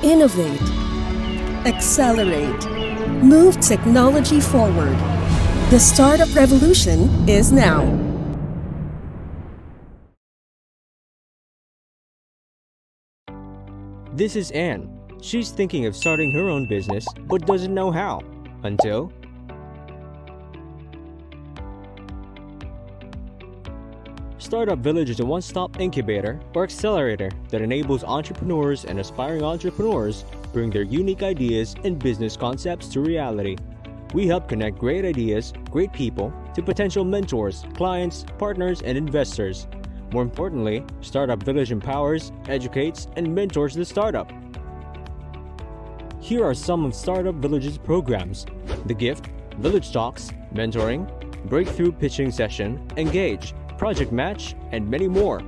Innovate, accelerate, move technology forward. The startup revolution is now. This is Anne. She's thinking of starting her own business but doesn't know how. Until Startup Village is a one-stop incubator or accelerator that enables entrepreneurs and aspiring entrepreneurs bring their unique ideas and business concepts to reality. We help connect great ideas, great people, to potential mentors, clients, partners, and investors. More importantly, Startup Village empowers, educates, and mentors the startup. Here are some of Startup Village's programs: The Gift, Village Talks, Mentoring, Breakthrough Pitching Session, Engage, Project Match, and many more.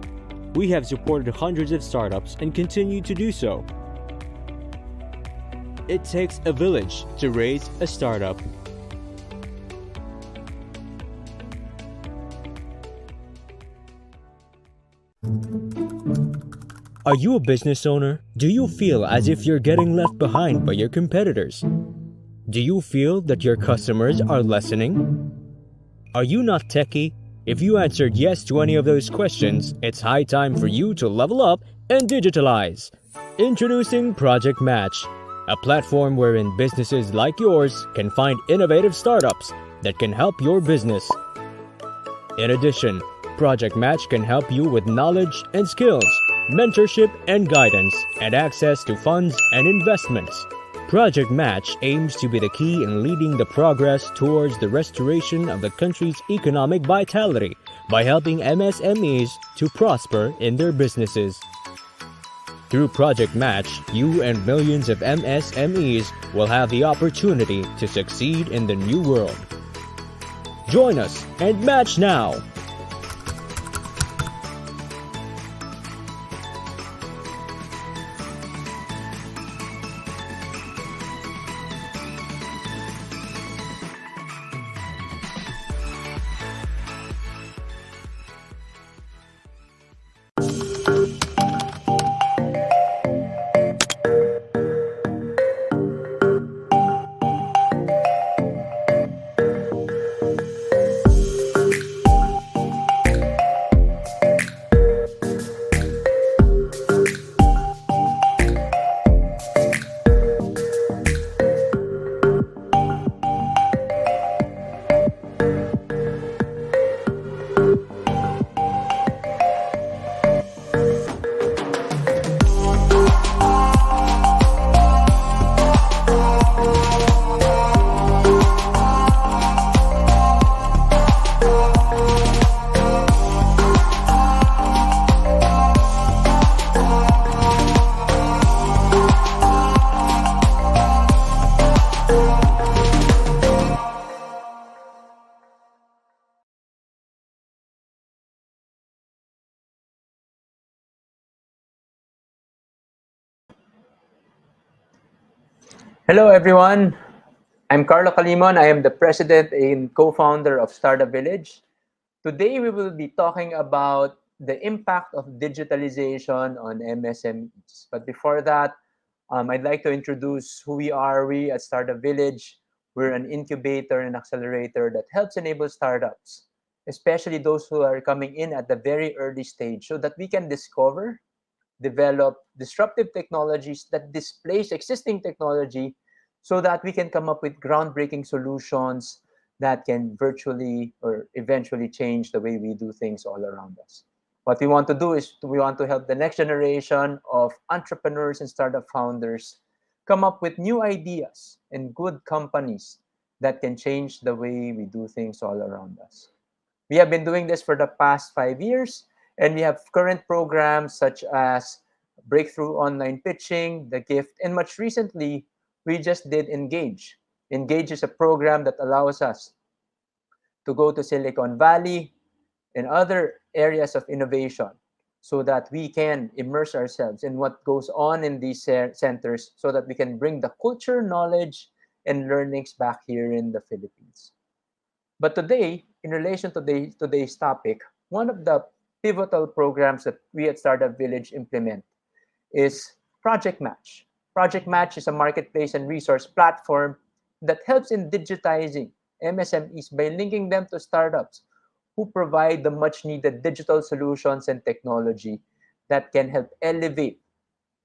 We have supported hundreds of startups and continue to do so. It takes a village to raise a startup. Are you a business owner? Do you feel as if you're getting left behind by your competitors? Do you feel that your customers are lessening? Are you not techie? If you answered yes to any of those questions, it's high time for you to level up and digitalize. Introducing Project Match, a platform wherein businesses like yours can find innovative startups that can help your business. In addition, Project Match can help you with knowledge and skills, mentorship and guidance, and access to funds and investments. Project Match aims to be the key in leading the progress towards the restoration of the country's economic vitality by helping MSMEs to prosper in their businesses. Through Project Match, you and millions of MSMEs will have the opportunity to succeed in the new world. Join us and match now! Hello, everyone. I'm Carlo Calimon. I am the president and co-founder of Startup Village. Today, we will be talking about the impact of digitalization on MSMEs. But before that, I'd like to introduce who we are. We at Startup Village, we're an incubator and accelerator that helps enable startups, especially those who are coming in at the very early stage, so that we can discover, develop disruptive technologies that displace existing technology so that we can come up with groundbreaking solutions that can virtually or eventually change the way we do things all around us. What we want to do is we want to help the next generation of entrepreneurs and startup founders come up with new ideas and good companies that can change the way we do things all around us. We have been doing this for the past 5 years, and we have current programs such as Breakthrough Online Pitching, The Gift, and much recently, we just did Engage. Engage is a program that allows us to go to Silicon Valley and other areas of innovation so that we can immerse ourselves in what goes on in these centers so that we can bring the culture, knowledge, and learnings back here in the Philippines. But today, in relation to today's topic, one of the pivotal programs that we at Startup Village implement is Project Match. Project Match is a marketplace and resource platform that helps in digitizing MSMEs by linking them to startups who provide the much needed digital solutions and technology that can help elevate,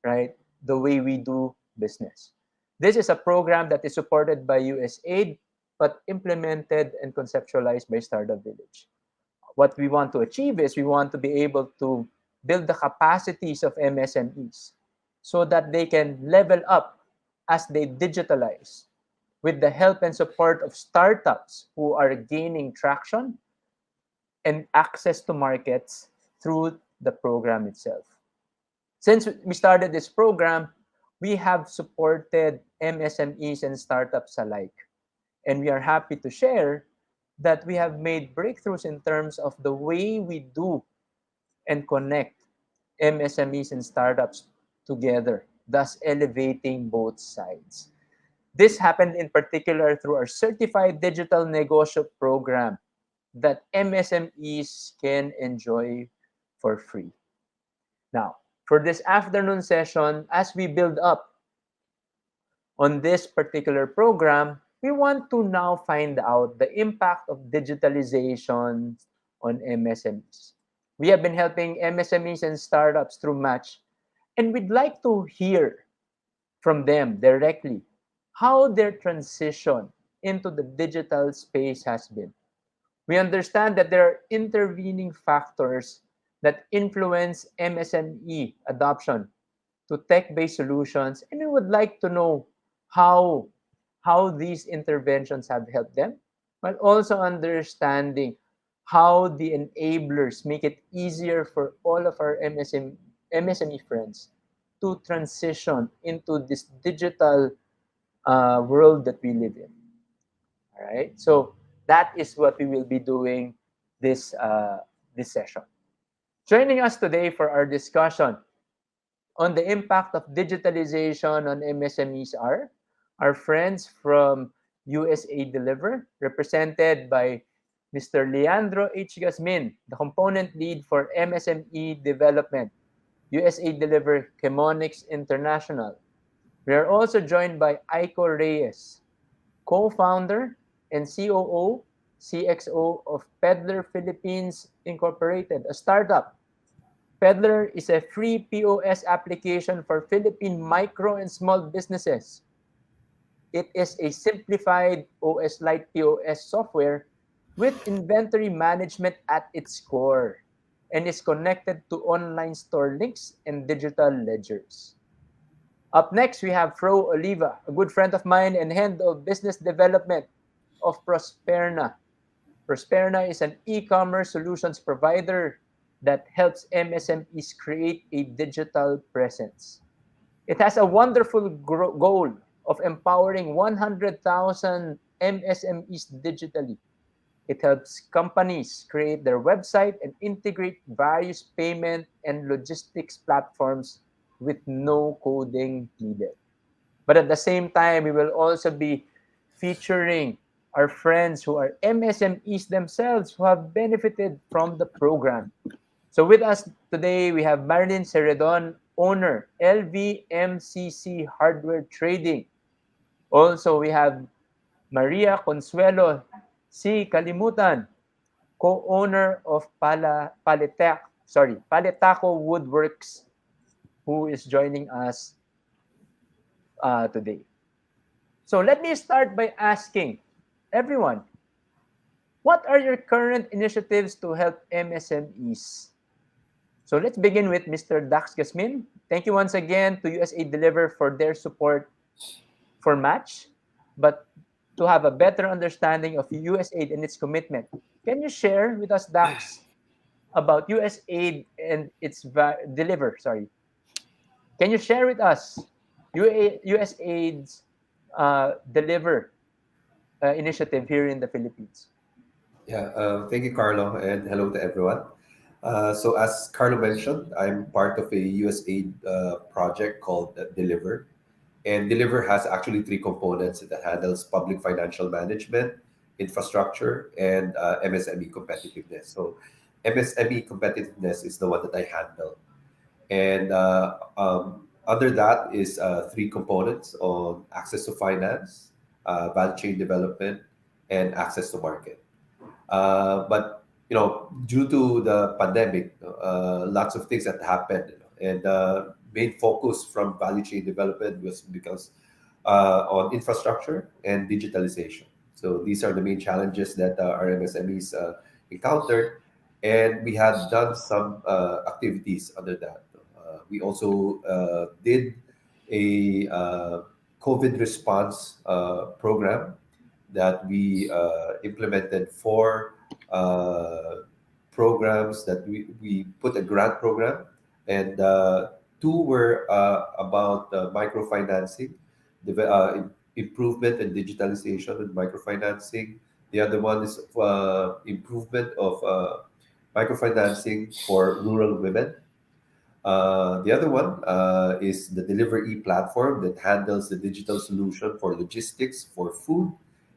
right, the way we do business. This is a program that is supported by USAID but implemented and conceptualized by Startup Village. What we want to achieve is we want to be able to build the capacities of MSMEs so that they can level up as they digitalize with the help and support of startups who are gaining traction and access to markets through the program itself. Since we started this program, we have supported MSMEs and startups alike. And we are happy to share that we have made breakthroughs in terms of the way we do and connect MSMEs and startups together, thus elevating both sides. This happened in particular through our Certified Digital Negosyo program that MSMEs can enjoy for free. Now, for this afternoon session, as we build up on this particular program, we want to now find out the impact of digitalization on MSMEs. We have been helping MSMEs and startups through Match, and we'd like to hear from them directly how their transition into the digital space has been. We understand that there are intervening factors that influence MSME adoption to tech-based solutions, and we would like to know how how these interventions have helped them, but also understanding how the enablers make it easier for all of our MSME friends to transition into this digital world that we live in. All right, so that is what we will be doing this session. Joining us today for our discussion on the impact of digitalization on MSMEs are our friends from USA Deliver, represented by Mr. Leandro H. Gasmin, the component lead for MSME development, USA Deliver Chemonics International. We are also joined by Aiko Reyes, co-founder and COO, CXO of Peddler Philippines Incorporated, a startup. Peddler is a free POS application for Philippine micro and small businesses. It is a simplified OS-like POS software with inventory management at its core and is connected to online store links and digital ledgers. Up next, we have Fro Oliva, a good friend of mine and head of business development of Prosperna. Prosperna is an e-commerce solutions provider that helps MSMEs create a digital presence. It has a wonderful goal of empowering 100,000 MSMEs digitally. It helps companies create their website and integrate various payment and logistics platforms with no coding needed. But at the same time, we will also be featuring our friends who are MSMEs themselves who have benefited from the program. So with us today, we have Marilyn Ceredon, owner, LVMCC Hardware Trading. Also, we have Maria Consuelo C. Kalimutan, co-owner of Paletaco Woodworks, who is joining us today. So let me start by asking everyone, what are your current initiatives to help MSMEs? So let's begin with Mr. Dax Gasmin. Thank you once again to USA Deliver for their support for Match, but to have a better understanding of USAID and its commitment. Can you share with us, Dax, about USAID and its Deliver? Sorry. Can you share with us USAID's Deliver initiative here in the Philippines? Yeah, thank you, Carlo, and hello to everyone. So, as Carlo mentioned, I'm part of a USAID project called Deliver. And Deliver has actually three components that handles public financial management, infrastructure, and MSME competitiveness. So, MSME competitiveness is the one that I handle. And Under that is three components on access to finance, value chain development, and access to market. But due to the pandemic, lots of things that happened, and main focus from value chain development was because on infrastructure and digitalization. So these are the main challenges that our MSMEs encountered, and we had done some activities under that. We also did a COVID response program that we implemented four programs that we put a grant program, and two were about microfinancing, improvement and digitalization and microfinancing. The other one is improvement of microfinancing for rural women. The other one is the Deliver platform that handles the digital solution for logistics for food.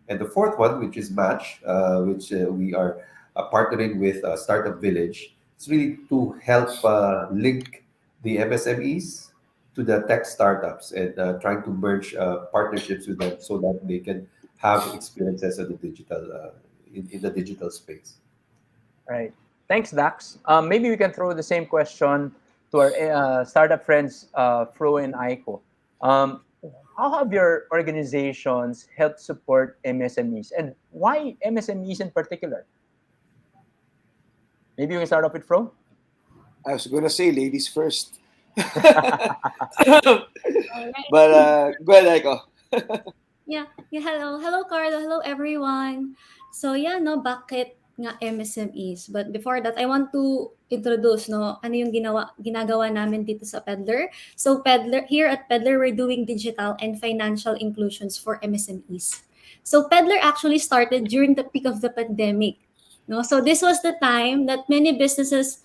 And the fourth one, which is Match, which we are partnering with Startup Village, it's really to help link the MSMEs to the tech startups and trying to merge partnerships with them so that they can have experiences in the in the digital space. Right. Thanks, Dax. Maybe we can throw the same question to our startup friends, Fro and Aiko. How have your organizations helped support MSMEs, and why MSMEs in particular? Maybe we can start off with Fro. I was going to say ladies first. Alright. But go ahead, Aiko. Yeah. Hello, Carlo. Hello, everyone. So, no, bakit nga MSMEs? But before that, I want to introduce, no, ano yung ginagawa namin dito sa Peddler. So, here at Peddler, we're doing digital and financial inclusions for MSMEs. So, Peddler actually started during the peak of the pandemic. No? So, this was the time that many businesses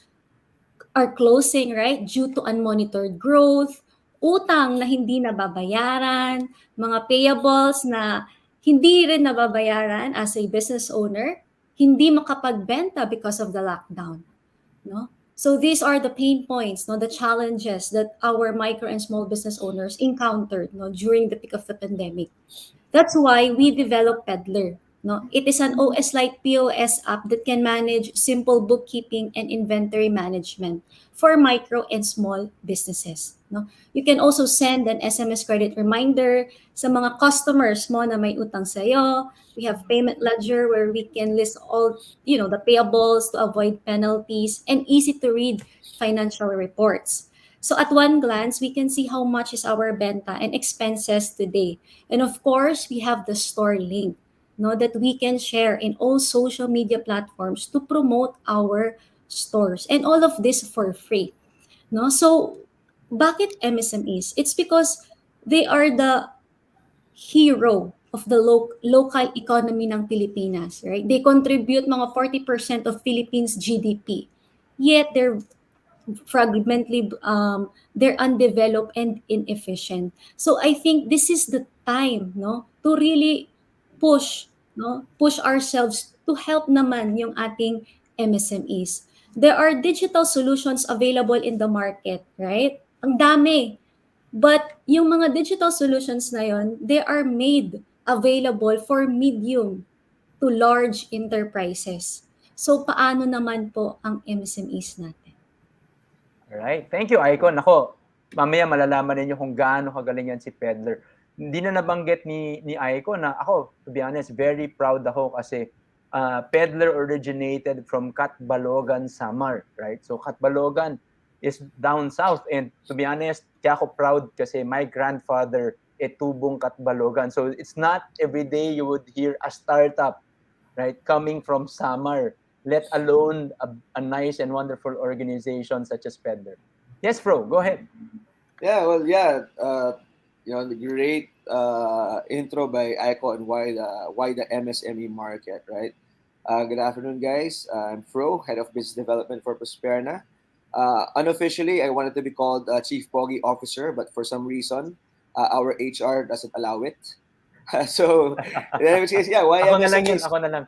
are closing, right? Due to unmonitored growth, utang na hindi nababayaran, mga payables na hindi rin nababayaran as a business owner, hindi makapagbenta because of the lockdown, no? So these are the pain points, no, the challenges that our micro and small business owners encountered, no, during the peak of the pandemic. That's why we developed Peddler. No, it is an OS-like POS app that can manage simple bookkeeping and inventory management for micro and small businesses. No, you can also send an SMS credit reminder sa mga customers mo na may utang sa'yo. We have payment ledger where we can list all, the payables to avoid penalties, and easy to read financial reports. So at one glance, we can see how much is our benta and expenses today. And of course, we have the store link, no, that we can share in all social media platforms to promote our stores. And all of this for free. No? So bakit MSMEs? It's because they are the hero of the local economy ng Pilipinas, right? They contribute mga 40% of Philippines GDP. Yet they're undeveloped and inefficient. So I think this is the time, no, to really push ourselves to help naman yung ating MSMEs. There are digital solutions available in the market, right? Ang dami. But yung mga digital solutions na yon, they are made available for medium to large enterprises. So paano naman po ang MSMEs natin? Alright. Thank you, Icon. Ako, mamaya malalaman ninyo kung gaano kagaling yan si Peddler. Hindi na nabanggit ni Icon na ako, to be honest, very proud ako kasi Peddler originated from Catbalogan, Samar, right? So Catbalogan is down south, and to be honest, kaya ako proud kasi my grandfather tubong Catbalogan. So it's not every day you would hear a startup, right, coming from Samar, let alone a nice and wonderful organization such as Peddler. Yes, Fro, go ahead. Yeah, well, the great intro by Aiko and why the MSME market, right? Good afternoon, guys. I'm Fro, Head of Business Development for Prosperna. Unofficially, I wanted to be called Chief Pogi Officer, but for some reason, our HR doesn't allow it. So, in which case, why Ako na lang yun, ako na lang.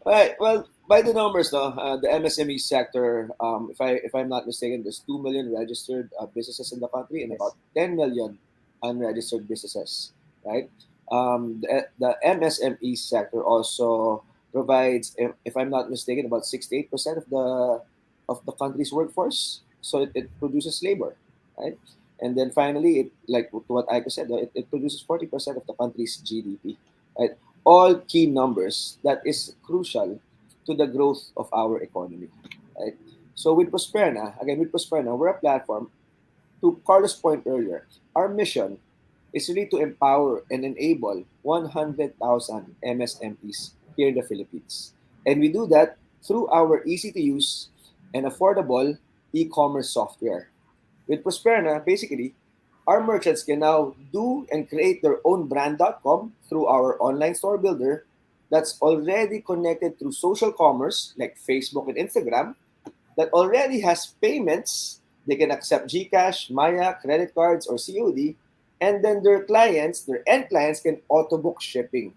Right. Well, by the numbers, no, the MSME sector, if I'm not mistaken, there's 2 million registered businesses in the country and Yes. about 10 million unregistered businesses, right? The MSME sector also provides, if I'm not mistaken, about 68% of the country's workforce. So it produces labor, right? And then finally, it, like what Aiko said, it produces 40% of the country's GDP, right? All key numbers that is crucial to the growth of our economy, right? So with Prosperna, we're a platform. To Carlos' point earlier, our mission is really to empower and enable 100,000 MSMEs here in the Philippines. And we do that through our easy to use and affordable e-commerce software. With Prosperna, basically, our merchants can now do and create their own brand.com through our online store builder that's already connected through social commerce like Facebook and Instagram, that already has payments. They can accept GCash, Maya, credit cards, or COD, and then their end clients can auto book shipping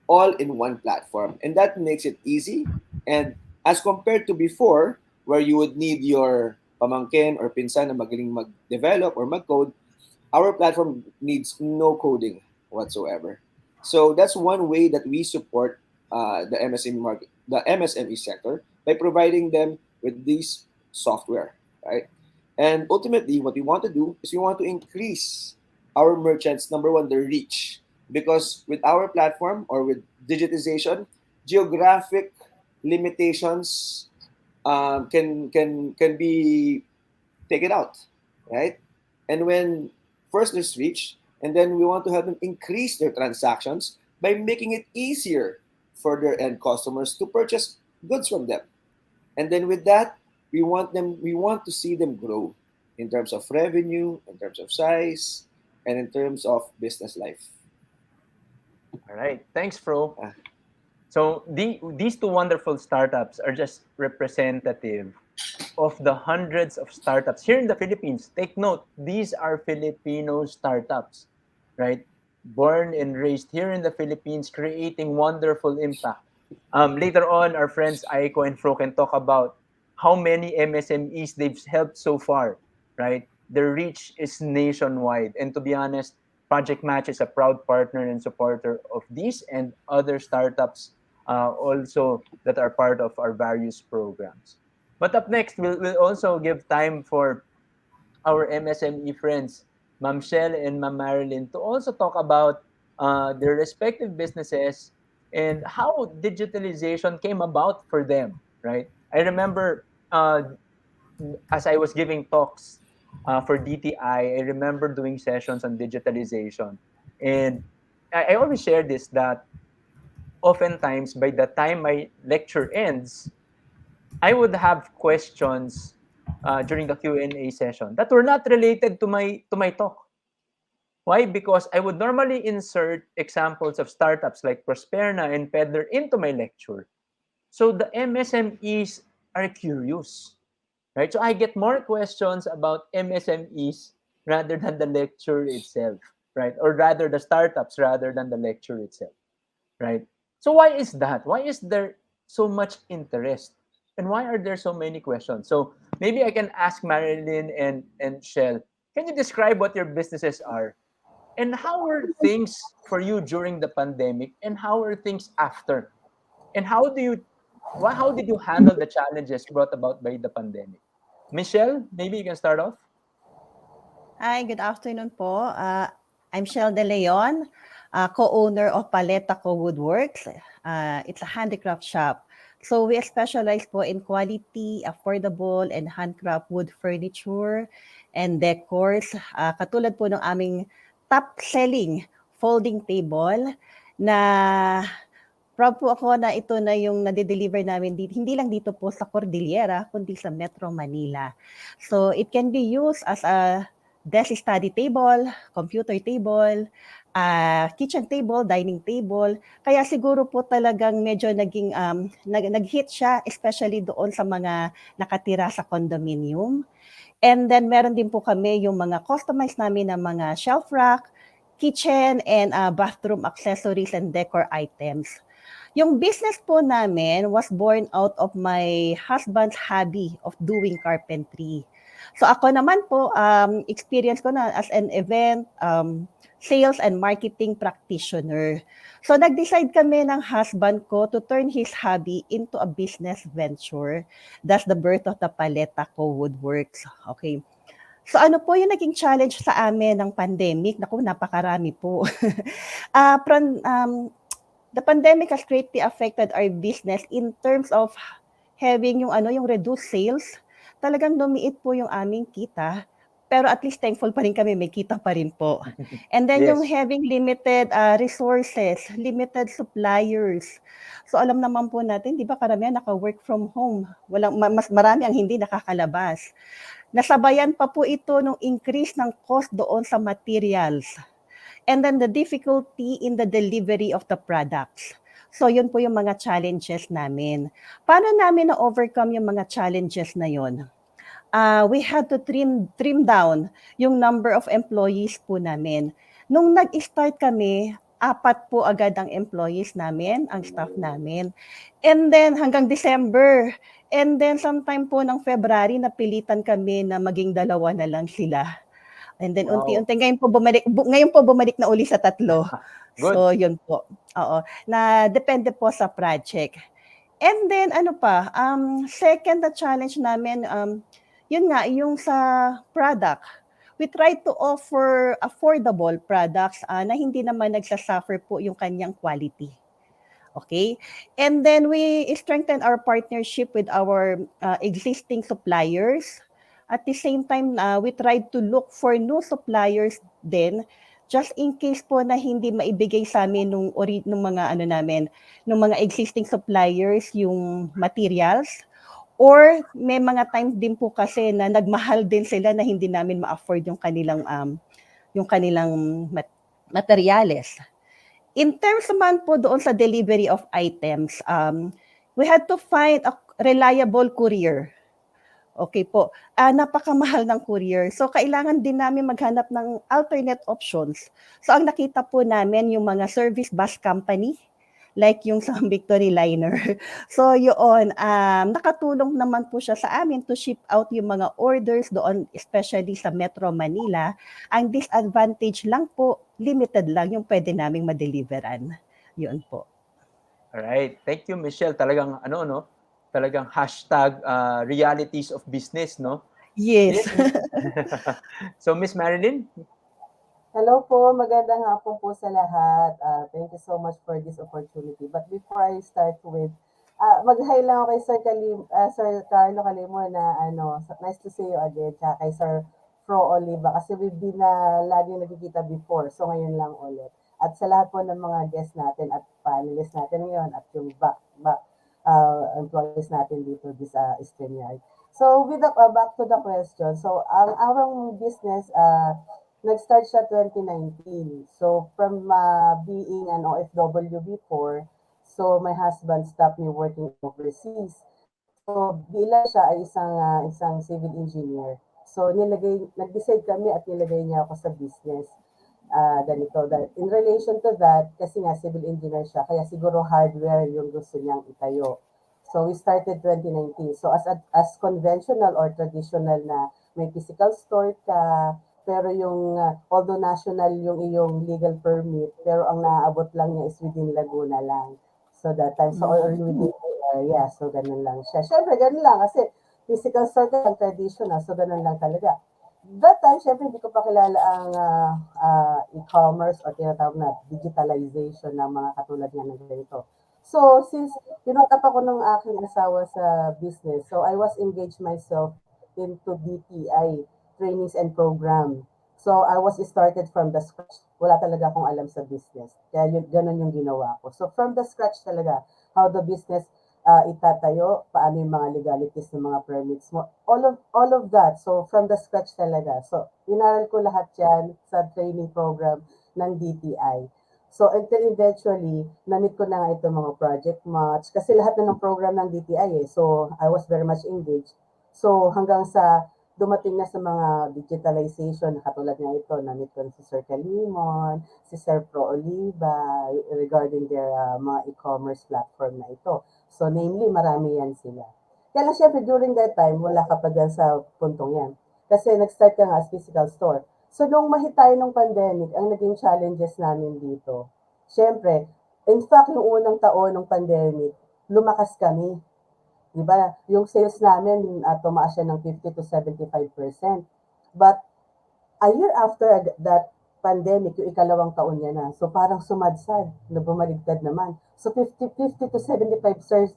all in one platform. And that makes it easy. And as compared to before, where you would need your pamangkin or pinsan na magaling mag-develop or mag-code, our platform needs no coding whatsoever. So that's one way that we support the MSME market, the MSME sector, by providing them with this software, right? And ultimately, what we want to do is we want to increase our merchants, number one, their reach, because with our platform or with digitization, geographic limitations can be taken out, right? And when first there's reach, and then we want to help them increase their transactions by making it easier for their end customers to purchase goods from them. And then with that, we want to see them grow in terms of revenue, in terms of size, and in terms of business life. All right. Thanks, Fro. Ah, So these two wonderful startups are just representative of the hundreds of startups here in the Philippines. Take note, these are Filipino startups, right? Born and raised here in the Philippines, creating wonderful impact. Later on, our friends Aiko and Fro can talk about how many MSMEs they've helped so far, right? Their reach is nationwide. And to be honest, Project Match is a proud partner and supporter of these and other startups also that are part of our various programs. But up next, we'll also give time for our MSME friends, Ma'am Shell and Ma'am Marilyn, to also talk about their respective businesses and how digitalization came about for them, right? I remember as I was giving talks for DTI, I remember doing sessions on digitalization. And I always share this that oftentimes by the time my lecture ends, I would have questions during the Q&A session that were not related to my talk. Why? Because I would normally insert examples of startups like Prosperna and Peddler into my lecture. So the MSMEs are curious, right? So I get more questions about MSMEs rather than the lecture itself, right? Or rather the startups rather than the lecture itself, right? So why is that? Why is there so much interest? And why are there so many questions? So maybe I can ask Marilyn and Shell, can you describe what your businesses are? And how were things for you during the pandemic? And how are things after? And how did you handle the challenges brought about by the pandemic? Michelle, maybe you can start off. Hi, good afternoon po. I'm Shell De Leon, co-owner of Paleta Co Woodworks. It's a handicraft shop. So we specialize po in quality, affordable, and handcraft wood furniture and decors. Katulad po ng aming top-selling folding table na proud po ako na ito na yung nade-deliver namin dito, hindi lang dito po sa Cordillera, kundi sa Metro Manila. So it can be used as a desk study table, computer table, kitchen table, dining table. Kaya siguro po talagang medyo nag-hit siya, especially doon sa mga nakatira sa condominium. And then meron din po kami yung mga customized namin na mga shelf rack, kitchen and bathroom accessories and decor items. Yung business po namin was born out of my husband's hobby of doing carpentry. So ako naman po, experience ko na as an event, sales and marketing practitioner. So nag-decide kami ng husband ko to turn his hobby into a business venture. That's the birth of the Paleta Co Woodworks. Okay. So ano po yung naging challenge sa amin ng pandemic? Naku, napakarami po. Ah, pran- um, the pandemic has greatly affected our business in terms of having yung reduced sales. Talagang lumiit po yung aming kita. Pero at least thankful pa rin kami, may kita pa rin po. And then yung Yes. having limited resources, limited suppliers. So alam naman po natin, di ba karamihan naka-work from home. Mas marami ang hindi nakakalabas. Nasabayan pa po ito ng increase ng cost doon sa materials. And then the difficulty in the delivery of the products. So yun po yung mga challenges namin. Paano namin na-overcome yung mga challenges na yun? We had to trim down yung number of employees po namin. Nung nag-start kami, 4 po agad ang employees namin, ang staff namin. And then hanggang December. And then sometime po ng February, napilitan kami na maging 2 na lang sila. And then Wow. unti-unti ngayon po bumalik na uli sa 3. Good. So yun po. Oo, na depende po sa project. And then ano pa, second na challenge namin, yun nga, yung sa product. We try to offer affordable products na hindi naman nagsasuffer po yung kanyang quality. Okay? And then we strengthen our partnership with our existing suppliers. At the same time, we tried to look for new suppliers din just in case po na hindi maibigay sa amin nung mga nung mga existing suppliers yung materials, or may mga times din po kasi na nagmahal din sila na hindi namin ma-afford yung kanilang materyales. In terms naman po doon sa delivery of items, we had to find a reliable courier. Okay po. Napakamahal ng courier. So, kailangan din namin maghanap ng alternate options. So, ang nakita po namin yung mga service bus company, like yung sa Victory Liner. So, yun, nakatulong naman po siya sa amin to ship out yung mga orders doon, especially sa Metro Manila. Ang disadvantage lang po, limited lang yung pwede naming madeliveran. Yun po. Alright. Thank you, Michelle. Talagang talagang hashtag realities of business, no? Yes. So, Miss Marilyn? Hello po, magandang hapon po sa lahat. Thank you so much for this opportunity. But before I start with, mag-hi lang ako kay Sir Carlo Calimon na nice to see you again. Tsaka kay Sir Fro Oliva kasi we've been lagi nagkikita before. So ngayon lang ulit. At sa lahat po ng mga guests natin at panelists natin ngayon at yung back employees natin dito this StreamYard. So with back to the question. So ang awang business nag-start siya 2019. So from being an OFW before, so my husband stopped me working overseas. So bilang siya ay isang civil engineer. So nag-decide kami at nilagay niya ako sa business. Ganito. In relation to that, kasi nga civil engineer siya, kaya siguro hardware yung gusto niyang itayo. So we started 2019. So as conventional or traditional na may physical store ka, pero yung although national yung iyong legal permit, pero ang naaabot lang niya is within Laguna lang. So that time, so or within the area, so ganun lang siya. Syempre, ganun lang kasi physical store ka, traditional, so ganun lang talaga. That time, syempre, hindi ko pa kilala ang e-commerce o tinatawag na digitalization ng mga katulad nga ng ganito. So, since tinatap ako ng aking asawa sa business, so I was engaged myself into DTI, trainings and program. So, I was started from the scratch. Wala talaga akong alam sa business. Kaya ganun yung ginawa ko. So, from the scratch talaga, how the business itatayo, paano yung mga legalities ng mga permits mo, all of that. So, from the scratch talaga. So, inaral ko lahat yan sa training program ng DTI. So, until eventually, na-meet ko na nga itong mga project match. Kasi lahat na ng program ng DTI eh. So, I was very much engaged. So, hanggang sa dumating na sa mga digitalization na katulad nga ito, na-meet ko si Sir Calimon, si Sir Pro Oliva, regarding their mga e-commerce platform na ito. So namely, marami yan sila. Kaya lang syempre, during that time, wala ka pa dyan sa puntong yan. Kasi nag-start ka nga as physical store. So nung mahit tayo ng pandemic, ang naging challenges namin dito, syempre, in fact, yung unang taon ng pandemic, lumakas kami. Di ba? Yung sales namin, tumaas siya ng 50 to 75%. But a year after that pandemic, yung ikalawang taon niya na. So parang sumadsad, na bumaligtad naman. So 50 to 75%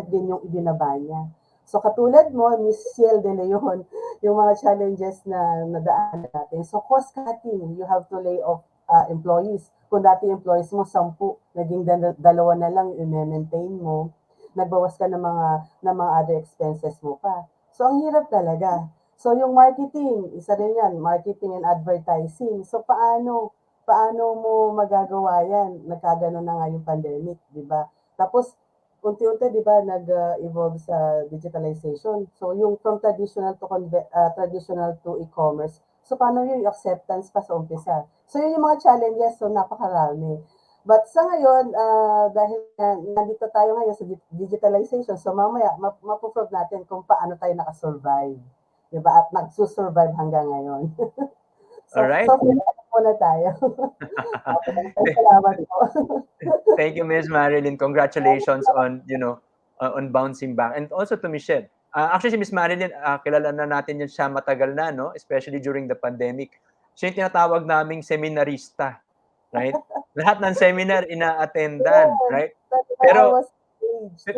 din yung ibinaba niya. So katulad mo, Miss Ciel de Leon, yung mga challenges na nadaan natin. So cost cutting, you have to lay off employees. Kung dati employees mo 10, naging dalawa na lang i-maintain mo, nagbawas ka ng mga other expenses mo pa. So ang hirap talaga. So yung marketing, isa rin yan, marketing and advertising. So paano mo magagawa yan? Nagkagano na nga yung pandemic, di ba? Tapos unti-unti, di ba, nag-evolve sa digitalization. So yung from traditional to e-commerce. So paano yung acceptance pa sa umpisa? So yun yung mga challenges, so napakarami. But sa ngayon, dahil nandito tayo ngayon sa digitalization, so mamaya mapoprove natin kung paano tayo nakasurvive. Diba? At nagsusurvive hanggang ngayon. Alright. So muna tayo. Salamat po. Thank you, Ms. Marilyn. Congratulations on, on bouncing back. And also to Michelle. Actually, si Ms. Marilyn, kilala na natin yan siya matagal na, no? Especially during the pandemic. Siya yung tinatawag naming seminarista, right? Lahat ng seminar ina-attendan, right?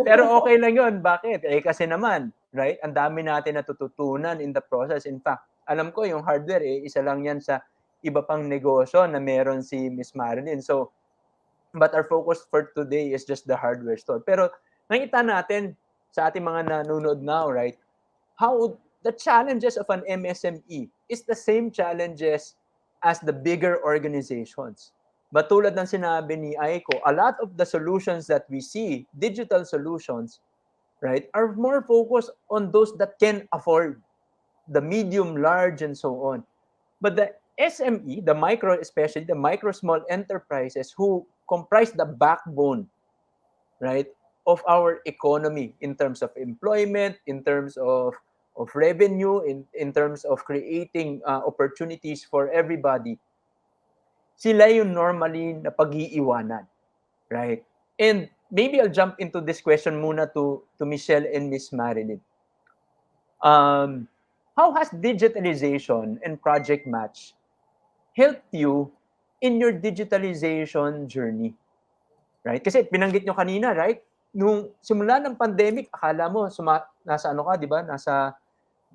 Pero okay lang yun. Bakit? Kasi naman, right? Ang dami natin natututunan in the process. In fact, alam ko yung hardware, isa lang yan sa iba pang negosyo na meron si Ms. Marilyn. So, but our focus for today is just the hardware store. Pero nakita natin sa ating mga nanonood now, right? How the challenges of an MSME is the same challenges as the bigger organizations. But tulad ng sinabi ni Aiko, a lot of the solutions that we see, digital solutions, right, are more focused on those that can afford, the medium, large, and so on. But the SME, the micro, especially the micro small enterprises who comprise the backbone, right, of our economy in terms of employment, in terms of revenue, in terms of creating opportunities for everybody, sila yung normally na pag-iiwanan, right? And maybe I'll jump into this question muna to Michelle and Miss Marilyn. How has digitalization and Project Match helped you in your digitalization journey? Right? Kasi binanggit nyo kanina, right? Nung simula ng pandemic, akala mo nasa ano ka, di ba? Nasa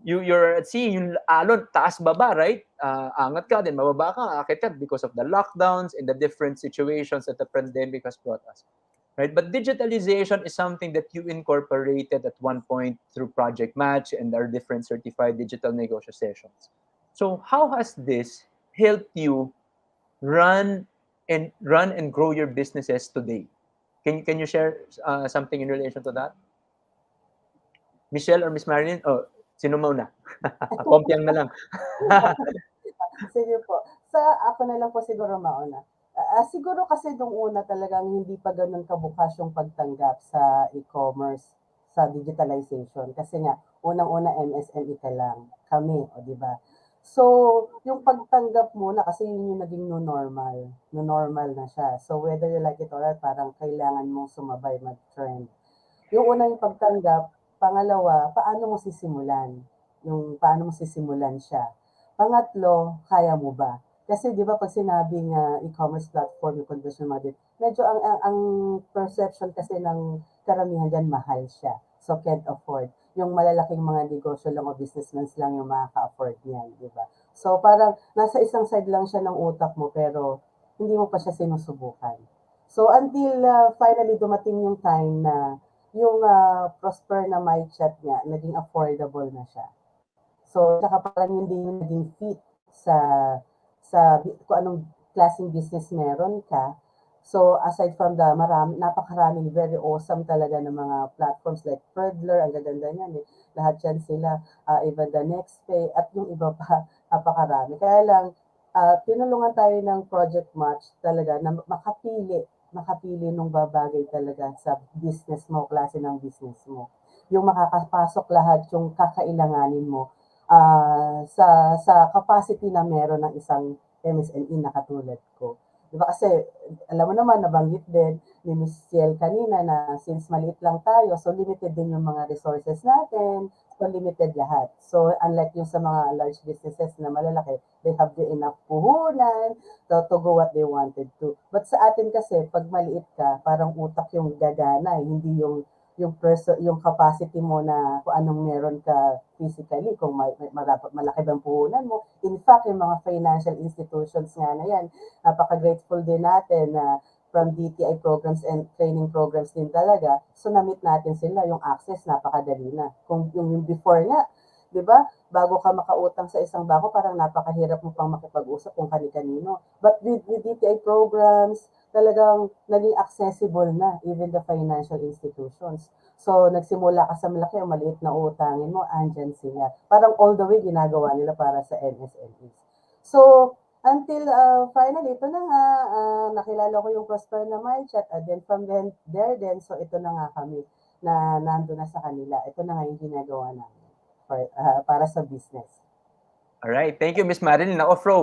you're at sea, yung alon, taas baba, right? Angat ka, then mababa ka, akit ka because of the lockdowns and the different situations that the pandemic has brought us. Right? But digitalization is something that you incorporated at one point through Project Match and our different certified digital negotiation sessions. So how has this helped you run and grow your businesses today? Can you share something in relation to that? Michelle or Miss Marilyn? Oh, sino mauna? Kompyang na lang. Sige po. Ako na lang po siguro mauna. Siguro kasi nung una talagang hindi pa ganun kabukas yung pagtanggap sa e-commerce, sa digitalization. Kasi nga, unang-una MSME ka lang. Kami, o di ba? So, yung pagtanggap muna, kasi yun yung naging new normal. New normal na siya. So, whether you like it or not, parang kailangan mong sumabay, mag-trend. Yung una yung pagtanggap, pangalawa, paano mo sisimulan? Yung paano mo sisimulan siya. Pangatlo, kaya mo ba? Kasi di ba pag sinabing e-commerce platform, yung conversion model, medyo ang perception kasi ng karamihan dyan, mahal siya. So can't afford. Yung malalaking mga negosyo lang o businessmen lang yung makaka-afford niyan, di ba? So parang nasa isang side lang siya ng utak mo pero hindi mo pa siya sinusubukan. So until finally dumating yung time na yung Prosper na my chat niya, naging affordable na siya. So, saka parang hindi yung naging fit sa kung anong klaseng business meron ka. So aside from the napakaraming very awesome talaga ng mga platforms like Perdler, ang gaganda niyan eh. Lahat yan sila, even the next pay, at yung iba pa, napakarami. Kaya lang, tinulungan tayo ng project match talaga na makapili nung babagay talaga sa business mo, klase ng business mo. Yung makakapasok lahat yung kakailanganin mo sa capacity na meron ng isang MSME na katulad ko. Diba kasi, alam mo naman, nabanggit din ni Miss Ciel kanina na since maliit lang tayo, so limited din yung mga resources natin, so limited lahat. So unlike yung sa mga large businesses na malalaki, they have the enough puhunan to go what they wanted to. But sa atin kasi, pag maliit ka, parang utak yung gagana, hindi yung capacity mo na kung anong meron ka physically, kung malaki bang puhunan mo. In fact, yung mga financial institutions nga na yan, napaka-grateful din natin na from DTI programs and training programs din talaga. So, na-meet natin sila, yung access, napakadali na. Kung yung before nga, di ba? Bago ka makautang sa isang bangko, parang napakahirap mo pang makipag-usap kung kani-kanino. But with DTI programs, talagang naging accessible na, even the financial institutions. So, nagsimula ka sa malaki o maliit na utangin mo, andyan sila. Parang all the way ginagawa nila para sa MSMEs. So, until finally, ito na nga, nakilala ko yung Prosper na my chat, and then from there then, so ito na nga kami na nando na sa kanila. Ito na nga yung ginagawa namin para sa business. Alright, thank you Miss Marilyn. Ako, Fro,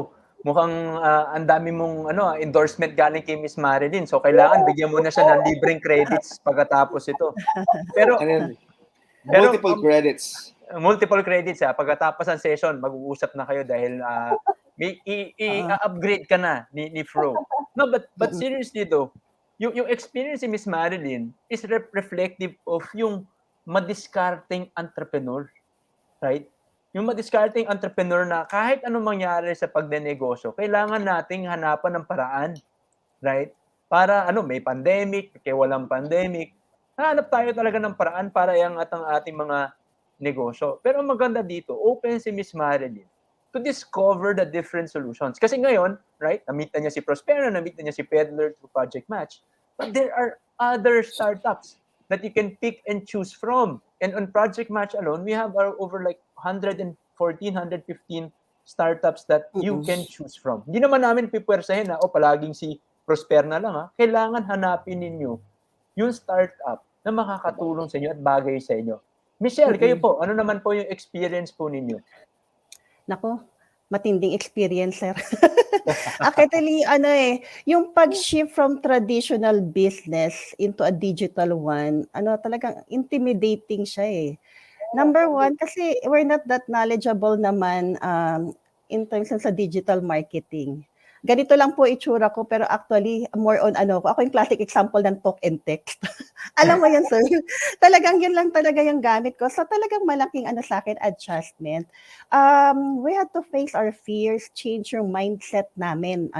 mukhang ang dami mong endorsement galing kay Miss Marilyn. So kailangan bigyan mo na siya ng libreng credits pagkatapos ito. Pero multiple credits. Multiple credits pagkatapos ng session, mag-uusap na kayo dahil may i-upgrade ka na ni Fro. No, but seriously though, yung experience ni Miss Marilyn is reflective of yung madiskarteng entrepreneur, right? Yung madiskarteng entrepreneur na kahit anong mangyari sa pagnenegosyo, kailangan nating hanapan ng paraan, right? Para may pandemic, kaya walang pandemic, hanap tayo talaga ng paraan para iangat ang ating mga negosyo. Pero ang maganda dito, open si Miss Marilyn to discover the different solutions. Kasi ngayon, right, na-meet na niya si Prospero, na-meet na niya si Peddler through Project Match, but there are other startups that you can pick and choose from. And on Project Match alone, we have over like 114, 115 startups that you can choose from. Hindi naman namin pipwersahin na, palaging si Prosper na lang Kailangan hanapin ninyo yung startup na makakatulong sa inyo at bagay sa inyo. Michelle, kayo po, ano naman po yung experience po ninyo? Nako, matinding experience, sir. Actually, yung pag-shift from traditional business into a digital one, talagang intimidating siya eh. Number one, kasi we're not that knowledgeable naman in terms sa digital marketing. Ganito lang po itsura ko, pero actually, more on ako yung classic example ng talk and text. Alam mo yan, sir? Talagang yun lang talaga yung gamit ko. So talagang malaking sa akin, adjustment. We had to face our fears, change yung mindset namin,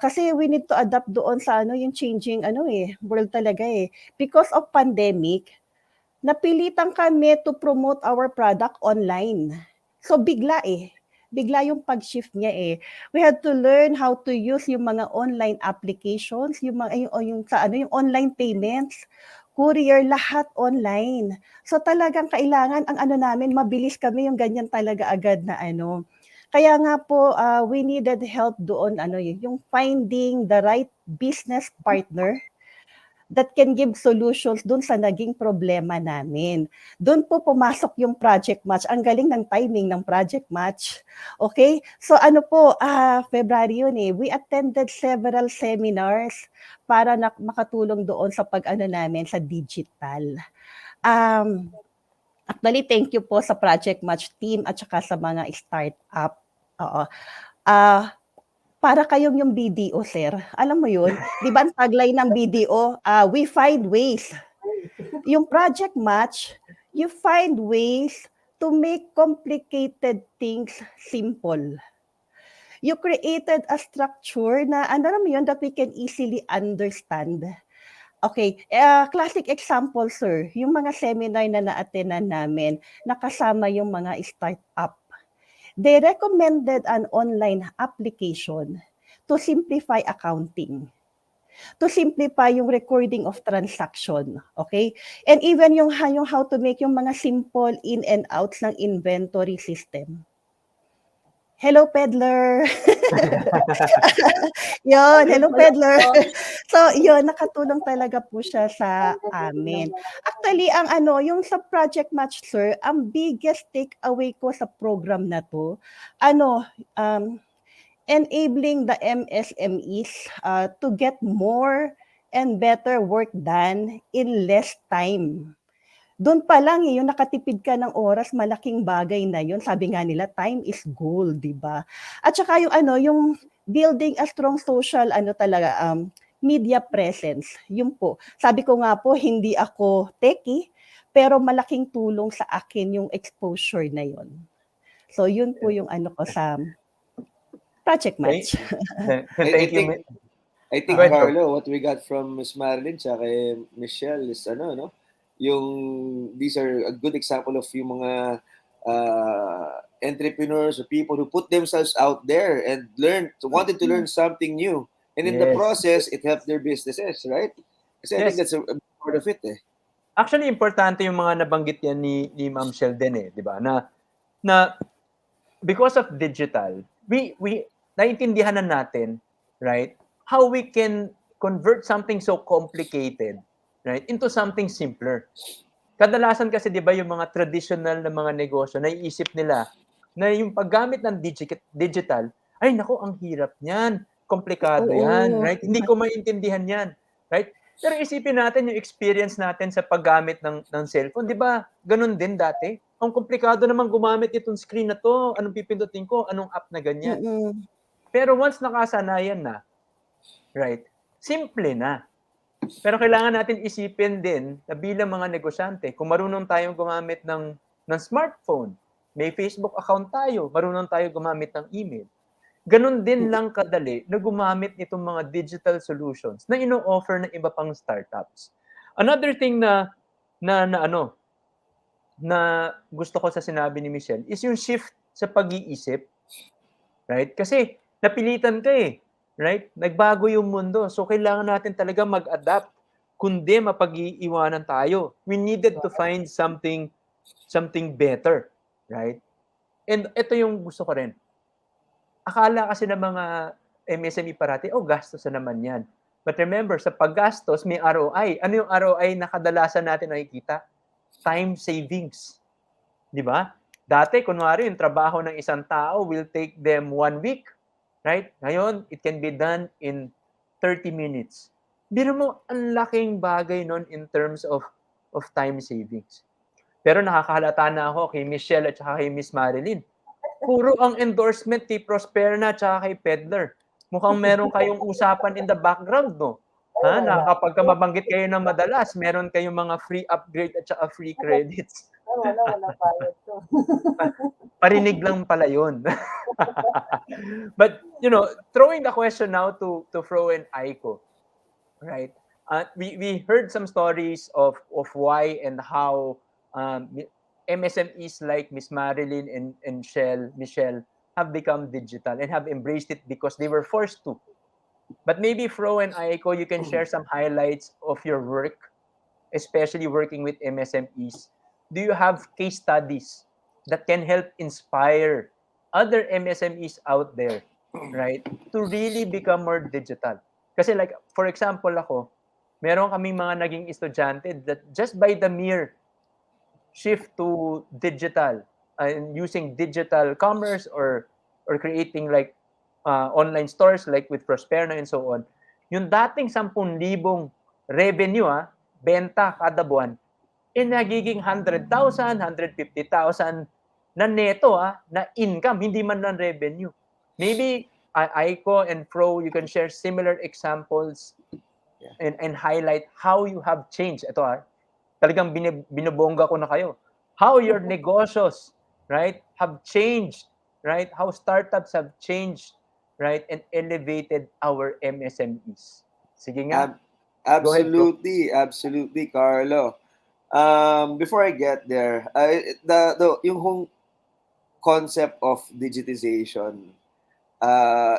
kasi we need to adapt doon sa yung changing world talaga eh. Because of pandemic, napilitan kami to promote our product online. So bigla yung pag-shift niya eh. We had to learn how to use yung mga online applications, yung online payments, courier, lahat online. So talagang kailangan ang namin, mabilis kami yung ganyan talaga agad na Kaya nga po, we needed help doon, yung finding the right business partner that can give solutions doon sa naging problema namin. Doon po pumasok yung project match. Ang galing ng timing ng project match. Okay? So February yun eh. We attended several seminars para makatulong doon sa namin sa digital. Actually, thank you po sa project match team at saka sa mga startup. Oo. Para kayong yung BDO, sir. Alam mo yun? Di ba ang tagline ng BDO? We find ways. Yung project match, you find ways to make complicated things simple. You created a structure na, alam mo yun, that we can easily understand. Okay, classic example, sir. Yung mga seminar na na-attendan namin, nakasama yung mga startup. They recommended an online application to simplify accounting. to simplify yung recording of transaction. Okay? And even yung how to make yung mga simple in and outs ng inventory system. Hello, peddler! Yun, hello, peddler! So, yun, nakatulong talaga po siya sa amin. Actually, yung sa Project Match, sir, ang biggest takeaway ko sa program na to, enabling the MSMEs to get more and better work done in less time. Doon pa lang yung nakatipid ka ng oras, malaking bagay na yun. Sabi nga nila, time is gold, di ba? At saka yung building a strong social, media presence. Yun po. Sabi ko nga po, hindi ako techie, pero malaking tulong sa akin yung exposure na yun. So, yun po yung ko sa Project Match. Thank you. I think, Carlo, what we got from Ms. Marilyn tsaka Michelle is these are a good example of yung mga entrepreneurs or people who put themselves out there and wanted to learn something new. And in the process, it helped their businesses, right? Kasi I think that's a part of it. Actually, importante yung mga nabanggit yan ni Ma'am Sheldon di ba? Na because of digital, we naintindihan na natin, right? How we can convert something so complicated, right, into something simpler. Kadalasan kasi 'di ba yung mga traditional na mga negosyo, naiisip nila na yung paggamit ng digital, ay nako, ang hirap niyan, komplikado yan, right? Hindi ko maintindihan yan, right? Pero isipin natin yung experience natin sa paggamit ng cellphone, 'di ba? Ganun din dati. Ang komplikado naman gumamit itong screen na to, anong pipindutin ko, anong app na ganyan. Pero once nakasanayan na, right, simple na. Pero kailangan natin isipin din na bilang mga negosyante, kung marunong tayong gumamit ng smartphone, may Facebook account tayo, marunong tayo gumamit ng email, ganun din lang kadali na gumamit nitong mga digital solutions na ino-offer ng iba pang startups. Another thing na gusto ko sa sinabi ni Michelle is yung shift sa pag-iisip, right? Kasi napilitan ka right? Nagbago yung mundo. So kailangan natin talaga mag-adapt kundi mapag-iiwanan tayo. We needed to find something better, right? And ito yung gusto ko rin. Akala kasi ng mga MSME parati, gastos na naman yan. But remember, sa paggastos, may ROI. Ano yung ROI na kadalasan natin nakikita? Time savings. Di ba? Dati, kunwari, yung trabaho ng isang tao will take them 1 week. Right? Ngayon, it can be done in 30 minutes. Biro mo, ang laking bagay nun in terms of time savings. Pero nakakahalata na ako kay Michelle at saka kay Miss Marilyn. Puro ang endorsement kay Prosperna at saka kay Peddler. Mukhang meron kayong usapan in the background, no? Kapag mabanggit kayo ng madalas, meron kayong mga free upgrade at saka free credits. Wala bayad to. Parinig lang pala yun. But, throwing the question now to Fro and Aiko, right? We heard some stories of why and how MSMEs like Miss Marilyn and Michelle have become digital and have embraced it because they were forced to. But maybe Fro and Aiko, you can share some highlights of your work, especially working with MSMEs. Do you have case studies that can help inspire other MSMEs out there, right, to really become more digital? Kasi like, for example ako, meron kaming mga naging estudyante that just by the mere shift to digital and using digital commerce or creating like online stores like with Prosperna and so on, yung dating 10,000 revenue, benta kada buwan, nagiging 100,000, 150,000 na neto, na income, hindi man lang revenue. Maybe Aiko and Fro, you can share similar examples and highlight how you have changed. Ito, talagang binubongga ko na kayo. How your negosyo, right, have changed, right? How startups have changed, right, and elevated our MSMEs. Sige nga. Absolutely, absolutely, Carlo. Before I get there, yung whole concept of digitization,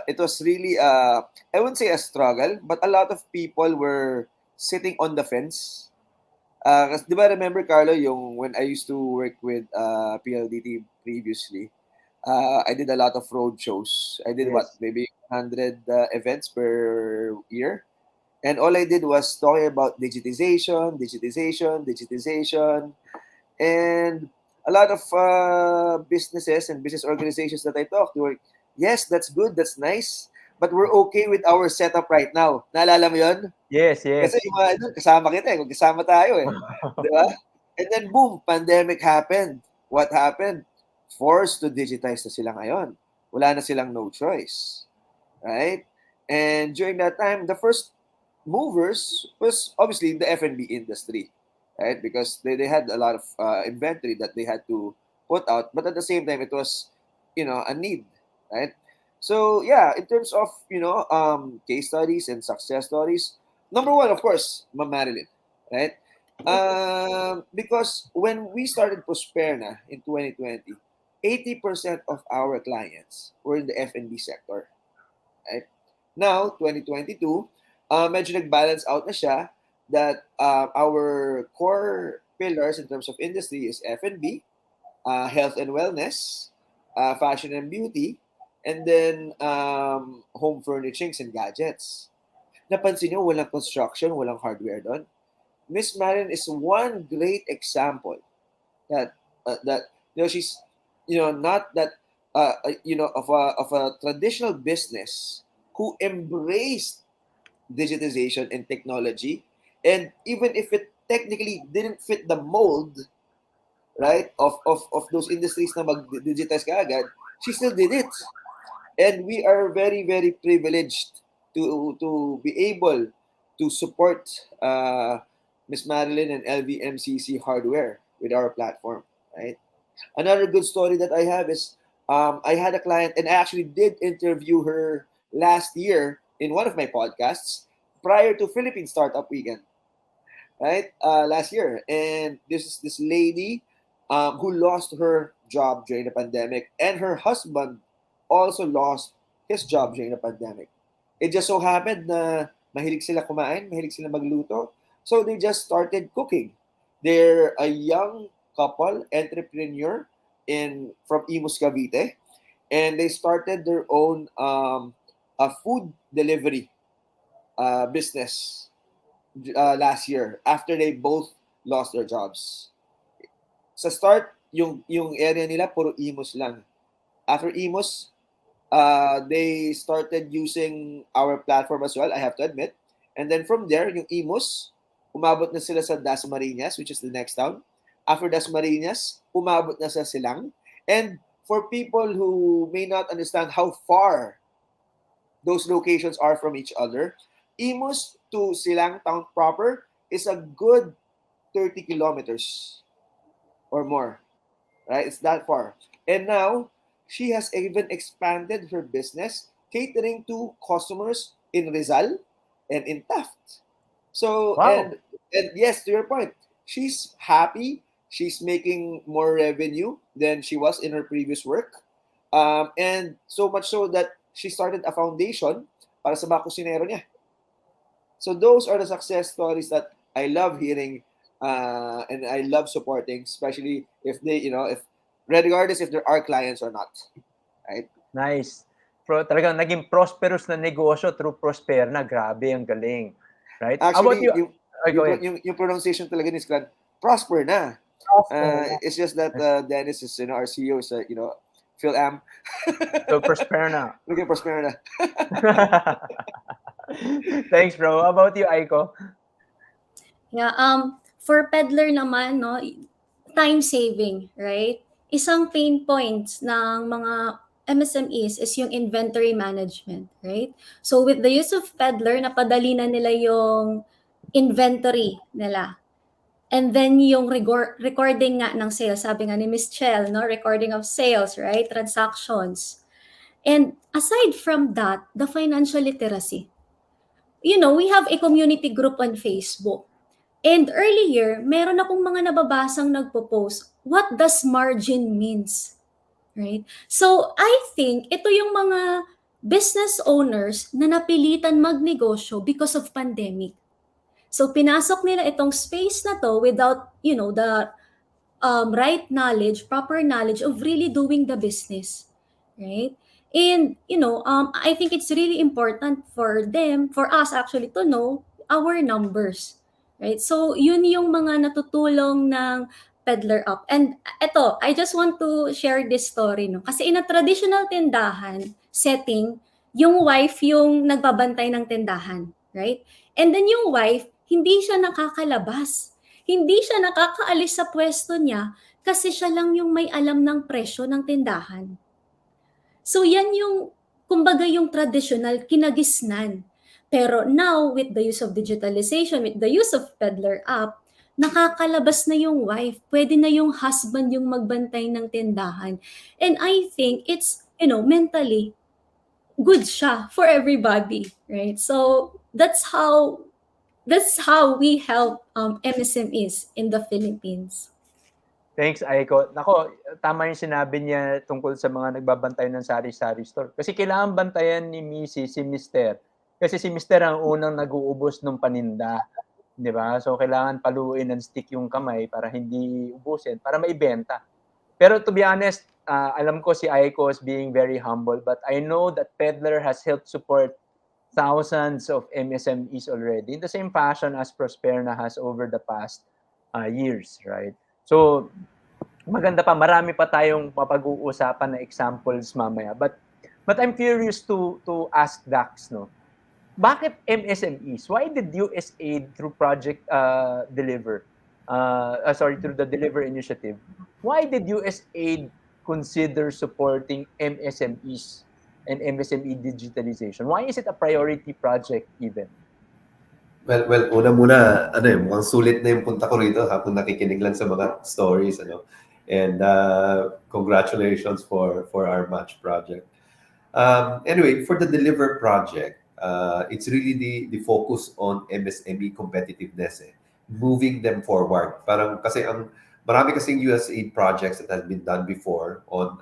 it was really, I wouldn't say a struggle, but a lot of people were sitting on the fence. Kasi di ba remember, Carlo, yung when I used to work with PLDT previously, I did a lot of road shows. I did what, Yes. maybe 100 events per year. And all I did was talking about digitization, digitization, digitization. And a lot of businesses and business organizations that I talked to were, yes, that's good, that's nice, but we're okay with our setup right now. Naalala mo yun? Yes, Kasi yes. yung mga doon, kasama kita eh. Kung kasama tayo eh. Di ba? And then boom, pandemic happened. What happened? Forced to digitize na sila ngayon. Wala na silang no choice. Right? And during that time, the first movers was obviously the F&B industry. Right? Because they had a lot of inventory that they had to put out. But at the same time, it was, a need. Right? So yeah, in terms of, case studies and success stories, number one, of course, Ma'am Marilyn, right? Because when we started Prosperna in 2020, 80% of our clients were in the F&B sector, right? Now, 2022, medyo nag-balance out na siya that our core pillars in terms of industry is F&B, health and wellness, fashion and beauty, and then home furnishings and gadgets. Napansin nyo, walang construction, walang hardware doon. Miss Marin is one great example that she's not that of a traditional business who embraced digitization and technology, and even if it technically didn't fit the mold, right, of those industries na mag-digitize ka agad, she still did it. And we are very, very privileged to be able to support Miss Marilyn and LVMCC Hardware with our platform, right? Another good story that I have is I had a client, and I actually did interview her last year in one of my podcasts prior to Philippine Startup Weekend, right? Last year. And this is this lady who lost her job during the pandemic, and her husband also lost his job during the pandemic. It just so happened na mahilig sila kumain, mahilig sila magluto. So they just started cooking. They're a young couple, entrepreneur from Imus, Cavite, and they started their own a food delivery business last year after they both lost their jobs. Sa start, yung area nila puro Imus lang. After Imus, they started using our platform as well, I have to admit. And then from there, yung Imus, umabot na sila sa Dasmariñas, which is the next town. After Dasmariñas, umabot na sa Silang. And for people who may not understand how far those locations are from each other, Imus to Silang town proper is a good 30 kilometers or more, right? It's that far. And now, she has even expanded her business catering to customers in Rizal and in Taft. So, Wow. and yes, to your point, she's happy. She's making more revenue than she was in her previous work. And so much so that she started a foundation para sa mga kusinero niya. So those are the success stories that I love hearing and I love supporting, especially if they, if regardless if they're our clients or not, right? Nice. Talagang naging prosperous na negosyo through Prosperna. Grabe, ang galing. Right? How about Actually, you? Go ahead. yung pronunciation talaga ni Scran, prosper na. Prosper. It's just that Dennis is, our CEO is, Phil Am. So, Prosperna. Look at prosper na. Thanks, bro. How about you, Aiko? Yeah, for peddler naman, no, time saving, right? Isang pain points ng mga MSMEs is yung inventory management, right? So with the use of peddler, napadali na nila yung inventory nila. And then yung recording nga ng sales, sabi nga ni Miss Chell, no, recording of sales, right? Transactions. And aside from that, the financial literacy. We have a community group on Facebook. And earlier, meron akong mga nababasang nagpo-post, what does margin means? Right? So, I think ito yung mga business owners na napilitan magnegosyo because of pandemic. So pinasok nila itong space na to without, the right knowledge, proper knowledge of really doing the business, right? And I think it's really important for them, for us actually, to know our numbers, right? So yun yung mga natutulong ng peddler up. And eto, I just want to share this story, no? Kasi in a traditional tindahan setting, yung wife yung nagbabantay ng tindahan, right? And then yung wife, hindi siya nakakalabas, hindi siya nakakaalis sa pwesto niya kasi siya lang yung may alam ng presyo ng tindahan. So yan yung, kumbaga yung traditional kinagisnan. Pero now, with the use of digitalization, with the use of peddler app, nakakalabas na yung wife, pwede na yung husband yung magbantay ng tindahan. And I think it's, mentally good siya for everybody, right? So that's how we help MSMEs in the Philippines. Thanks, Aiko. Nako, tama yung sinabi niya tungkol sa mga nagbabantay ng sari-sari store. Kasi kailangan bantayan ni Mrs. si Mister. Kasi si Mister ang unang nag-uubos ng paninda. Di ba? So, kailangan paluin ng stick yung kamay para hindi ubusin, para maibenta. Pero to be honest, alam ko si Aiko is being very humble, but I know that Peddler has helped support thousands of MSMEs already in the same fashion as Prosperna has over the past years, right? So, maganda pa, marami pa tayong papag-uusapan na examples mamaya. But I'm curious to ask Dax, no? Bakit MSMEs? Why did USAID through Project Deliver, through the Deliver initiative, why did USAID consider supporting MSMEs and MSME digitalization? Why is it a priority project even? Well, una muna, mukhang sulit na yung punta ko rito habang nakikinig lang sa mga stories, And congratulations for our match project. Anyway, for the Deliver project, it's really the focus on MSME competitiveness, moving them forward. Parang kasi marami kasing USAID projects that has been done before on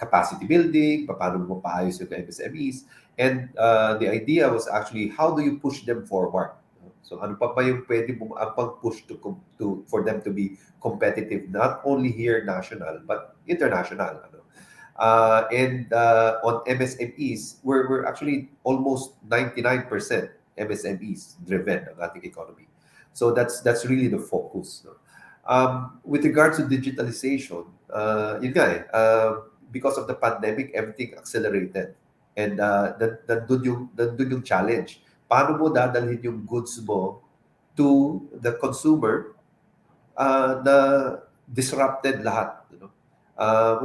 capacity building, paano mo paayos yung MSMEs. And the idea was actually, how do you push them forward? So ano pa ba yung pwede mo pang-push for them to be competitive, not only here national, but international. And on MSMEs, we're actually almost 99% MSMEs driven ang ating economy. So that's really the focus. With regards to digitalization, yun nga because of the pandemic, everything accelerated. And nandun yung challenge. Paano mo dadalhin yung goods mo to the consumer na disrupted lahat?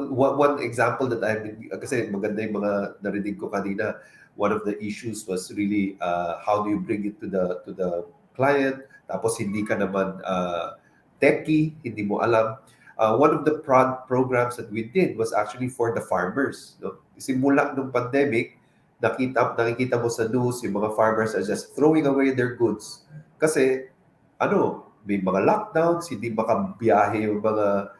One example that I've been, kasi maganda yung mga narinig ko kanina, one of the issues was really how do you bring it to the client, tapos hindi ka naman techie, hindi mo alam. One of the programs that we did was actually for the farmers. Simula nung pandemic, nakikita mo sa news, yung mga farmers are just throwing away their goods. Kasi, may mga lockdowns, hindi makabiyahe yung mga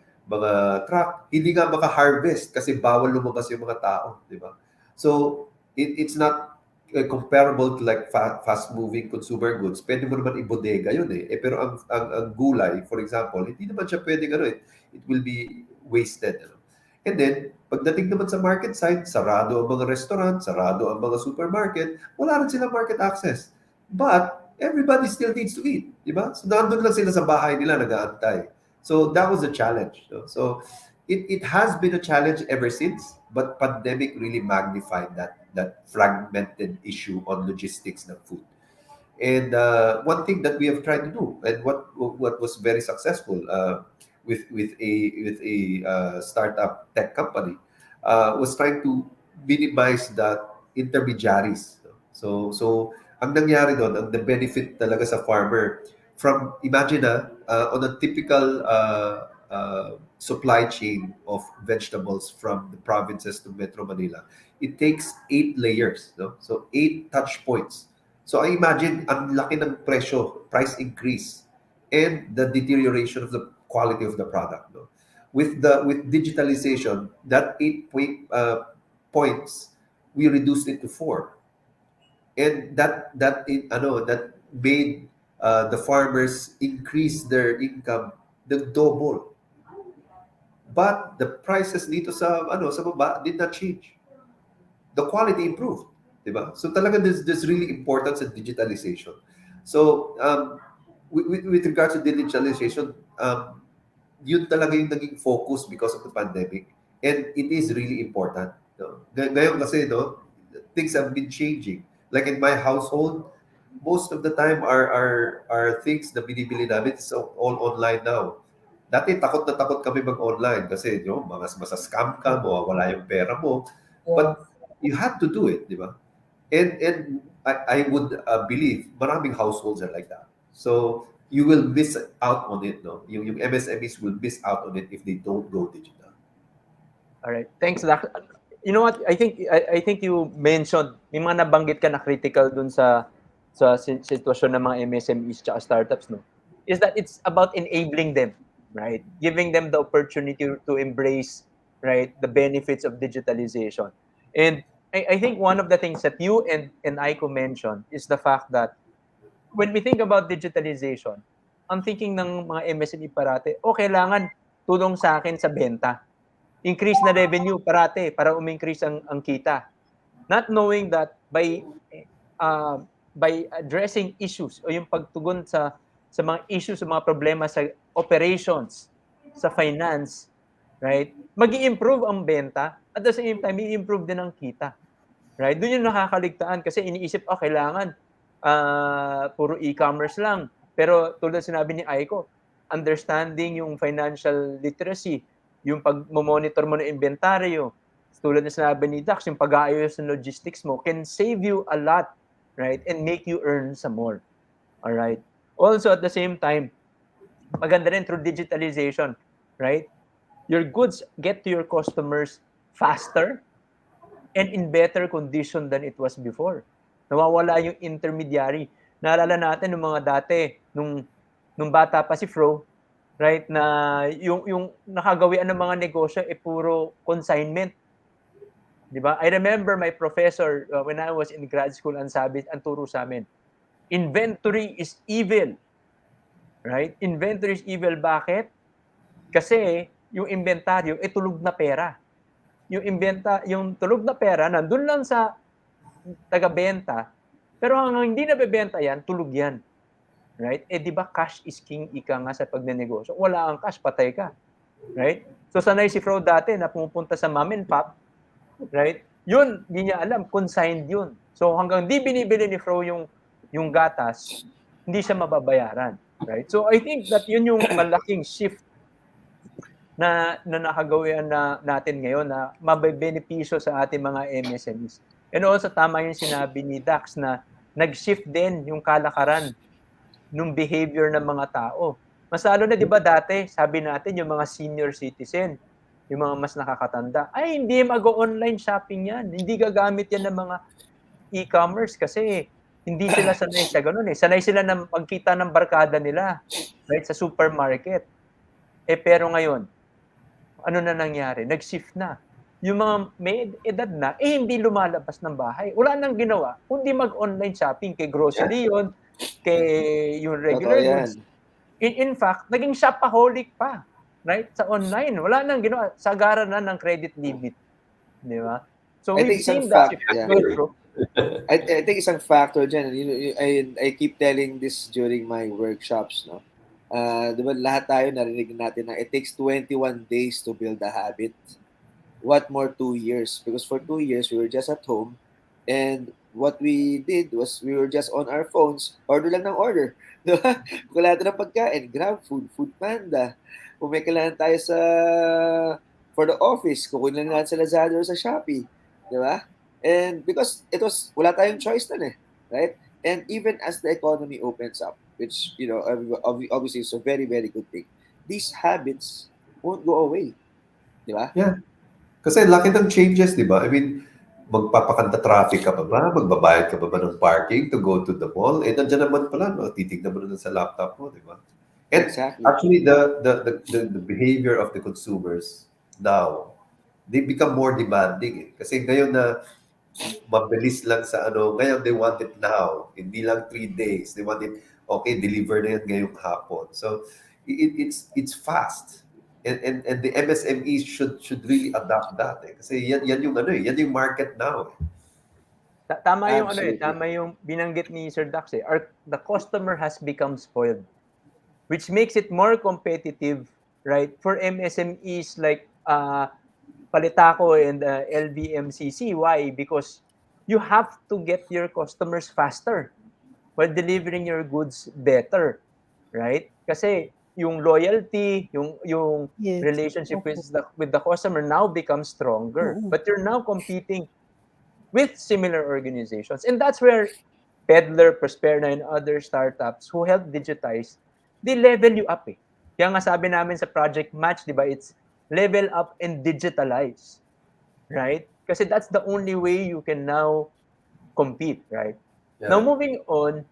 truck, hindi nga maka-harvest kasi bawal lumabas yung mga tao, di ba? So, it's not comparable to like fast-moving consumer goods. Pwede mo naman ibodega yun pero ang gulay, for example, hindi naman siya pwedeng it will be wasted. And then, pagdating naman sa market side, sarado ang mga restaurant, sarado ang mga supermarket, wala rin silang market access. But, everybody still needs to eat, di ba? So, nandun lang sila sa bahay nila, nag-aantay. So, that was a challenge. So, it has been a challenge ever since, but pandemic really magnified that fragmented issue on logistics ng food. And one thing that we have tried to do, and what was very successful with a startup tech company, was trying to minimize that intermediaries. So ang nangyari doon, the benefit talaga sa farmer, from imagine on a typical supply chain of vegetables from the provinces to Metro Manila, it takes 8 layers, so 8 touch points. So I imagine ang laki ng price increase, and the deterioration of the quality of the product. With digitalization, that 8 points we reduced it to 4. And that made the farmers increase their income the double. But the prices dito sa baba did not change. The quality improved, 'di ba? So talaga there's really importance in digitalization. So with regards to digitalization, yun talaga yung naging focus because of the pandemic, and it is really important. No? Ngayon kasi, no, things have been changing. Like in my household, most of the time our things na binibili namin is all online now. Dati takot na takot kami mag-online kasi masa-scam ka, mawawala yung pera mo. Yes. But you had to do it, di ba? And I would believe maraming households are like that. So you will miss out on it, no? Yung MSMEs will miss out on it if they don't go digital. All right. Thanks, Dak. You know what? I think you mentioned, may mga nabanggit ka na critical dun sa sitwasyon ng mga MSMEs at startups, no? Is that it's about enabling them, right? Giving them the opportunity to embrace, right, the benefits of digitalization. And I think one of the things that you and Aiko mentioned is the fact that when we think about digitalization, ang thinking ng mga MSME parate, kailangan tulong sa akin sa benta. Increase na revenue parate para umingkrease ang kita. Not knowing that by addressing issues o yung pagtugon sa mga issues, sa mga problema sa operations, sa finance, right? Magi-improve ang benta at the same time i-improve din ang kita. Right? Doon yung nakakaligtaan kasi iniisip, kailangan puro e-commerce lang. Pero tulad sinabi ni Aiko, understanding yung financial literacy, yung pag-monitor mo ng inventaryo, tulad na sinabi ni Dax, yung pag-aayos ng logistics mo can save you a lot, right? And make you earn some more. All right? Also, at the same time, maganda rin through digitalization, right? Your goods get to your customers faster and in better condition than it was before. Nawawala yung intermediary. Naalala natin nung mga dati, nung bata pa si Fro, right, na yung nakagawian ng mga negosyo puro consignment. 'Di ba? I remember my professor when I was in grad school ang turo sa amin, inventory is evil. Right? Inventory is evil. Bakit? Kasi yung inventaryo tulog na pera. Yung tulog na pera nandun lang sa taga-benta, pero hanggang hindi nabebenta yan, tulog yan. Right? Di ba cash is king ika nga sa pagnenegosyo? Wala kang cash, patay ka. Right? So sanay si Fro dati na pumupunta sa mom and pop, right? Yun, hindi niya alam, consigned yun. So hanggang di binibili ni Fro yung gatas, hindi siya mababayaran. Right? So I think that yun yung malaking shift na nakagawian natin ngayon na mabebenepisyo sa ating mga MSMEs. And also, tama yung sinabi ni Dax na nag-shift din yung kalakaran ng behavior ng mga tao. Mas lalo na, di ba dati, sabi natin, yung mga senior citizen, yung mga mas nakakatanda, hindi mag-online shopping yan. Hindi gagamit yan ng mga e-commerce kasi hindi sila sanay sa ganun eh. Sanay sila na magkita ng barkada nila, right, sa supermarket. Pero ngayon, ano na nangyari? Nag-shift na. Yung mga may edad na, hindi lumalabas ng bahay. Wala nang ginawa, kundi mag-online shopping kay grocery yun, kay yung regular goods. In fact, naging shopaholic pa. Right? Sa online. Wala nang ginawa. Sagaran na ng credit limit. Di ba? So we've seen that. I think isang factor dyan. I keep telling this during my workshops, no? Diba lahat tayo narinig natin na it takes 21 days to build a habit. What more 2 years? Because for 2 years, we were just at home and what we did was we were just on our phones, order lang ng order. Diba? Kung lahat ng pagkain, Grab Food, Food Panda. Kung may kailangan tayo for the office, kukunin lang natin sa Lazada or sa Shopee. Diba? And because wala tayong choice na right? And even as the economy opens up, which, obviously is a very, very good thing, these habits won't go away. Di ba? Yeah. Kasi laki ng changes, di ba? I mean, magpapakanta traffic ka pa ba? Magbabayad ka pa ba ng parking to go to the mall? Nandiyan naman pala, no? Titignan mo na sa laptop mo, di ba? And actually, the behavior of the consumers now, they become more demanding. Kasi ngayon na mabilis lang sa ano. Ngayon, they want it now. Hindi lang 3 days. They want it, okay, deliver na yan ngayong hapon. So, it's fast. And the MSMEs should really adopt that. Kasi yan yung ano yan yung market now. Tama yung Absolutely. tama yung binanggit ni Sir Dax the customer has become spoiled, which makes it more competitive, right, for MSMEs like Palitaco and LVMCC. Why? Because you have to get your customers faster while delivering your goods better, right? Kasi yung loyalty, yung Yes. relationship Opo. with the customer now becomes stronger. Mm-mm. But you're now competing with similar organizations. And that's where Peddler, Prosperna, and other startups who help digitize, they level you up eh. Kaya nga sabi namin sa Project Match, di ba, it's level up and digitalize. Right? Kasi that's the only way you can now compete, right? Now, Yeah. moving on,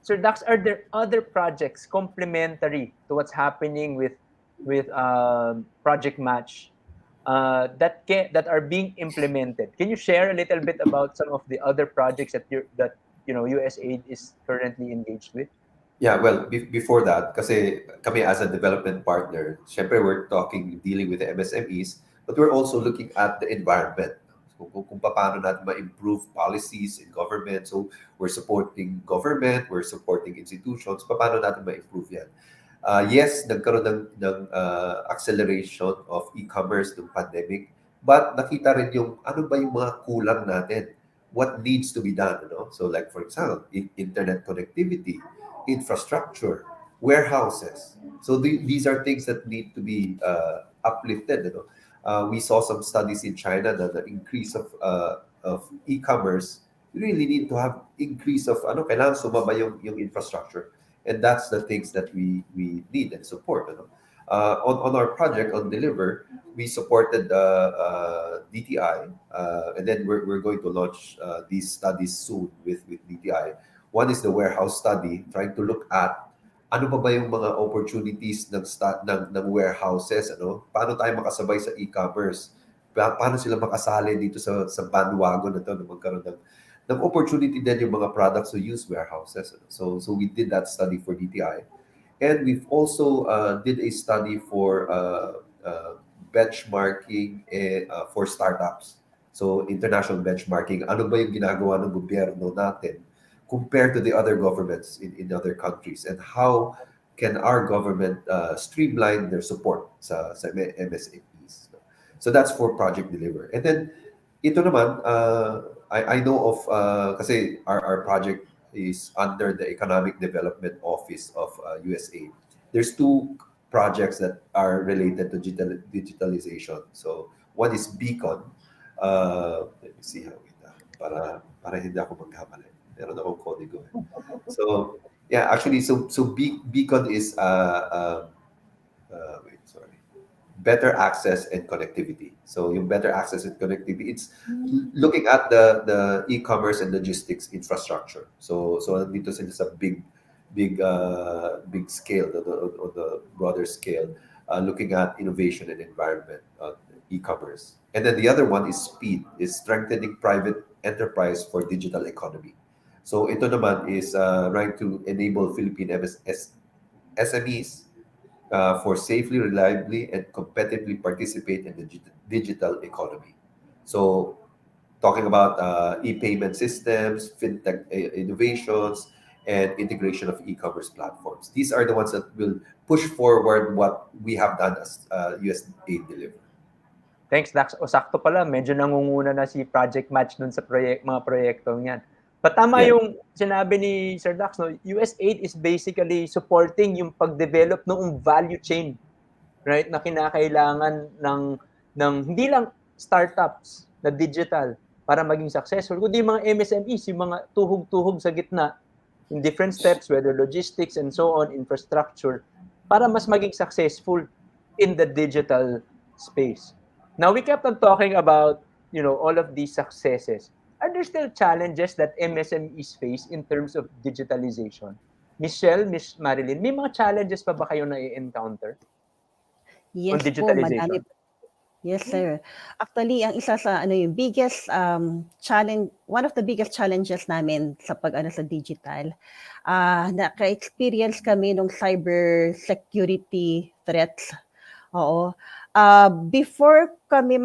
Sir Dax, are there other projects complementary to what's happening with Project Match that are being implemented? Can you share a little bit about some of the other projects that USAID is currently engaged with? Yeah, well, before that, kasi kami as a development partner, syempre we're dealing with the MSMEs, but we're also looking at the environment. Kung paano natin ma-improve policies in government. So we're supporting government, we're supporting institutions, paano natin ma-improve yan. Yes, nagkaroon ng acceleration of e-commerce ng pandemic, but nakita rin yung ano ba yung mga kulang natin, what needs to be done. So like for example, internet connectivity, infrastructure, warehouses. So these are things that need to be uplifted. We saw some studies in China that the increase of e-commerce, you really need to have increase of kailangan sumaba yung infrastructure. And that's the things that we need and support. On our project on Deliver, we supported DTI, and then we're going to launch these studies soon with DTI. One is the warehouse study, trying to look at ano ba yung mga opportunities ng warehouses, paano tayo makasabay sa e-commerce, paano sila makasali dito sa bandwagon na to na magkaroon ng opportunity din yung mga products to use warehouses. So we did that study for DTI. And we've also did a study for benchmarking for startups. So international benchmarking, ano ba yung ginagawa ng gobyerno natin compared to the other governments in other countries, and how can our government streamline their support sa MSMEs. So that's for Project Deliver. And then ito naman, I know of, kasi our project is under the Economic Development Office of USAID. There's two projects that are related to digitalization. So one is Beacon. Let me see how para hindi ako magkamali. Meron akong kodigo. So yeah, actually, so Beacon is wait, sorry, better access and connectivity. So yung better access and connectivity, it's looking at the e-commerce and logistics infrastructure. So dito sila sa big scale, on the broader scale, looking at innovation and environment on e-commerce. And then the other one is speed, is strengthening private enterprise for digital economy. So ito naman is trying to enable Philippine SMEs for safely, reliably, and competitively participate in the digital economy. So talking about e-payment systems, fintech innovations, and integration of e-commerce platforms. These are the ones that will push forward what we have done as USAID Deliver. Thanks, Dax. O sakto pala, medyo nangunguna na si Project Match dun sa mga proyektong yan. Patama yung sinabi ni Sir Dax, no? USAID is basically supporting yung pag-develop ng value chain, right? Na kinakailangan ng hindi lang startups na digital para maging successful, kundi mga MSMEs, yung mga tuhog-tuhog sa gitna, in different steps, whether logistics and so on, infrastructure, para mas maging successful in the digital space. Now, we kept on talking about, all of these successes. Are there still challenges that MSMEs face in terms of digitalization? Michelle, Miss Marilyn, may mga challenges pa ba kayo na i-encounter Yes on po, madami. digitalization? Yes, sir. Actually, ang isa sa yung biggest challenge, one of the biggest challenges namin sa sa digital, naka-experience kami ng cyber security threats. Oo. Before kami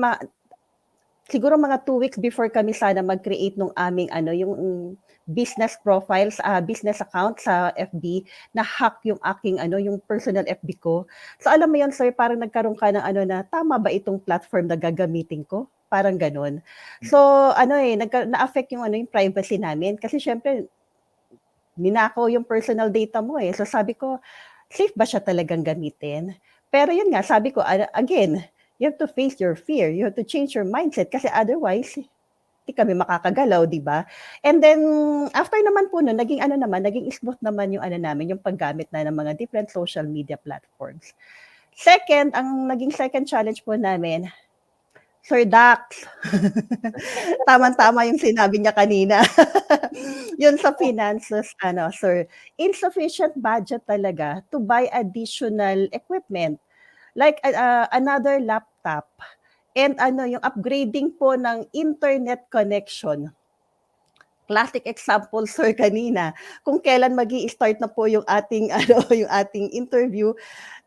siguro mga 2 weeks before kami sana mag-create nung aming yung business profiles, business account sa FB, na-hack yung aking yung personal FB ko. So alam mo yun, sir, parang nagkaroon ka ng na tama ba itong platform na gagamitin ko? Parang gano'n. So na-affect yung yung privacy namin kasi syempre ninakaw yung personal data mo eh. So sabi ko, safe ba siya talagang gamitin? Pero yun nga, sabi ko, again, you have to face your fear. You have to change your mindset kasi otherwise, hindi kami makakagalaw, di ba? And then, after naman po nun, naging smooth naman yung namin, yung paggamit na ng mga different social media platforms. Second, ang naging second challenge po namin, Sir Dax. Tama-tama yung sinabi niya kanina. Yun sa finances, sir, insufficient budget talaga to buy additional equipment. Like another laptop and yung upgrading po ng internet connection. Classic example, sir, kanina, kung kailan magi-start na po yung ating yung ating interview,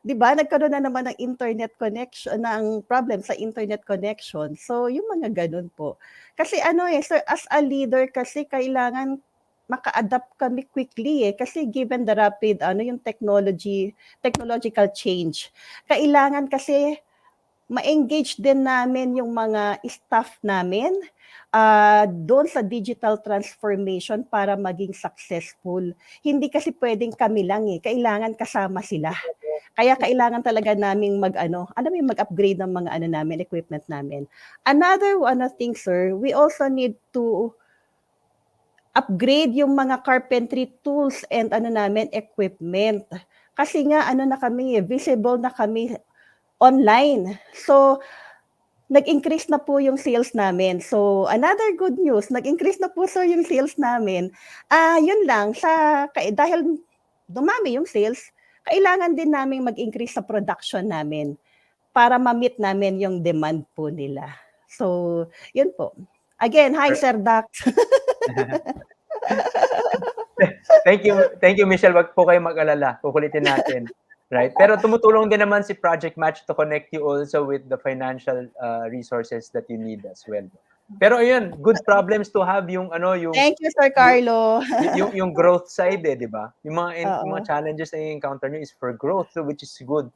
'di ba? Nagkaroon na naman ng internet connection, ng problem sa internet connection. So, yung mga gano'n po. Kasi sir, as a leader kasi kailangan maka-adapt kami quickly kasi given the rapid yung technological change. Kailangan kasi ma-engage din namin yung mga staff namin doon sa digital transformation para maging successful. Hindi kasi pwedeng kami lang kailangan kasama sila. Kaya kailangan talaga naming mag-upgrade ng mga namin, equipment namin. Another one of things, sir, we also need to upgrade yung mga carpentry tools and namin, equipment. Kasi nga, na kami, visible na kami online. So, nag-increase na po yung sales namin. So, another good news, nag-increase na po, sir, yung sales namin. Yun lang, dahil dumami yung sales, kailangan din namin mag-increase sa production namin para ma-meet namin yung demand po nila. So, yun po. Again, hi, Sir Dax. Thank you, Michelle. Wag po kayo mag-alala. Kukulitin natin. Right? Pero tumutulong din naman si Project Match to connect you also with the financial resources that you need as well. Pero ayun, good problems to have yung Thank you, Sir Carlo. yung growth side di ba? Yung Oo. mga challenges na i-encounter niyo is for growth, which is good.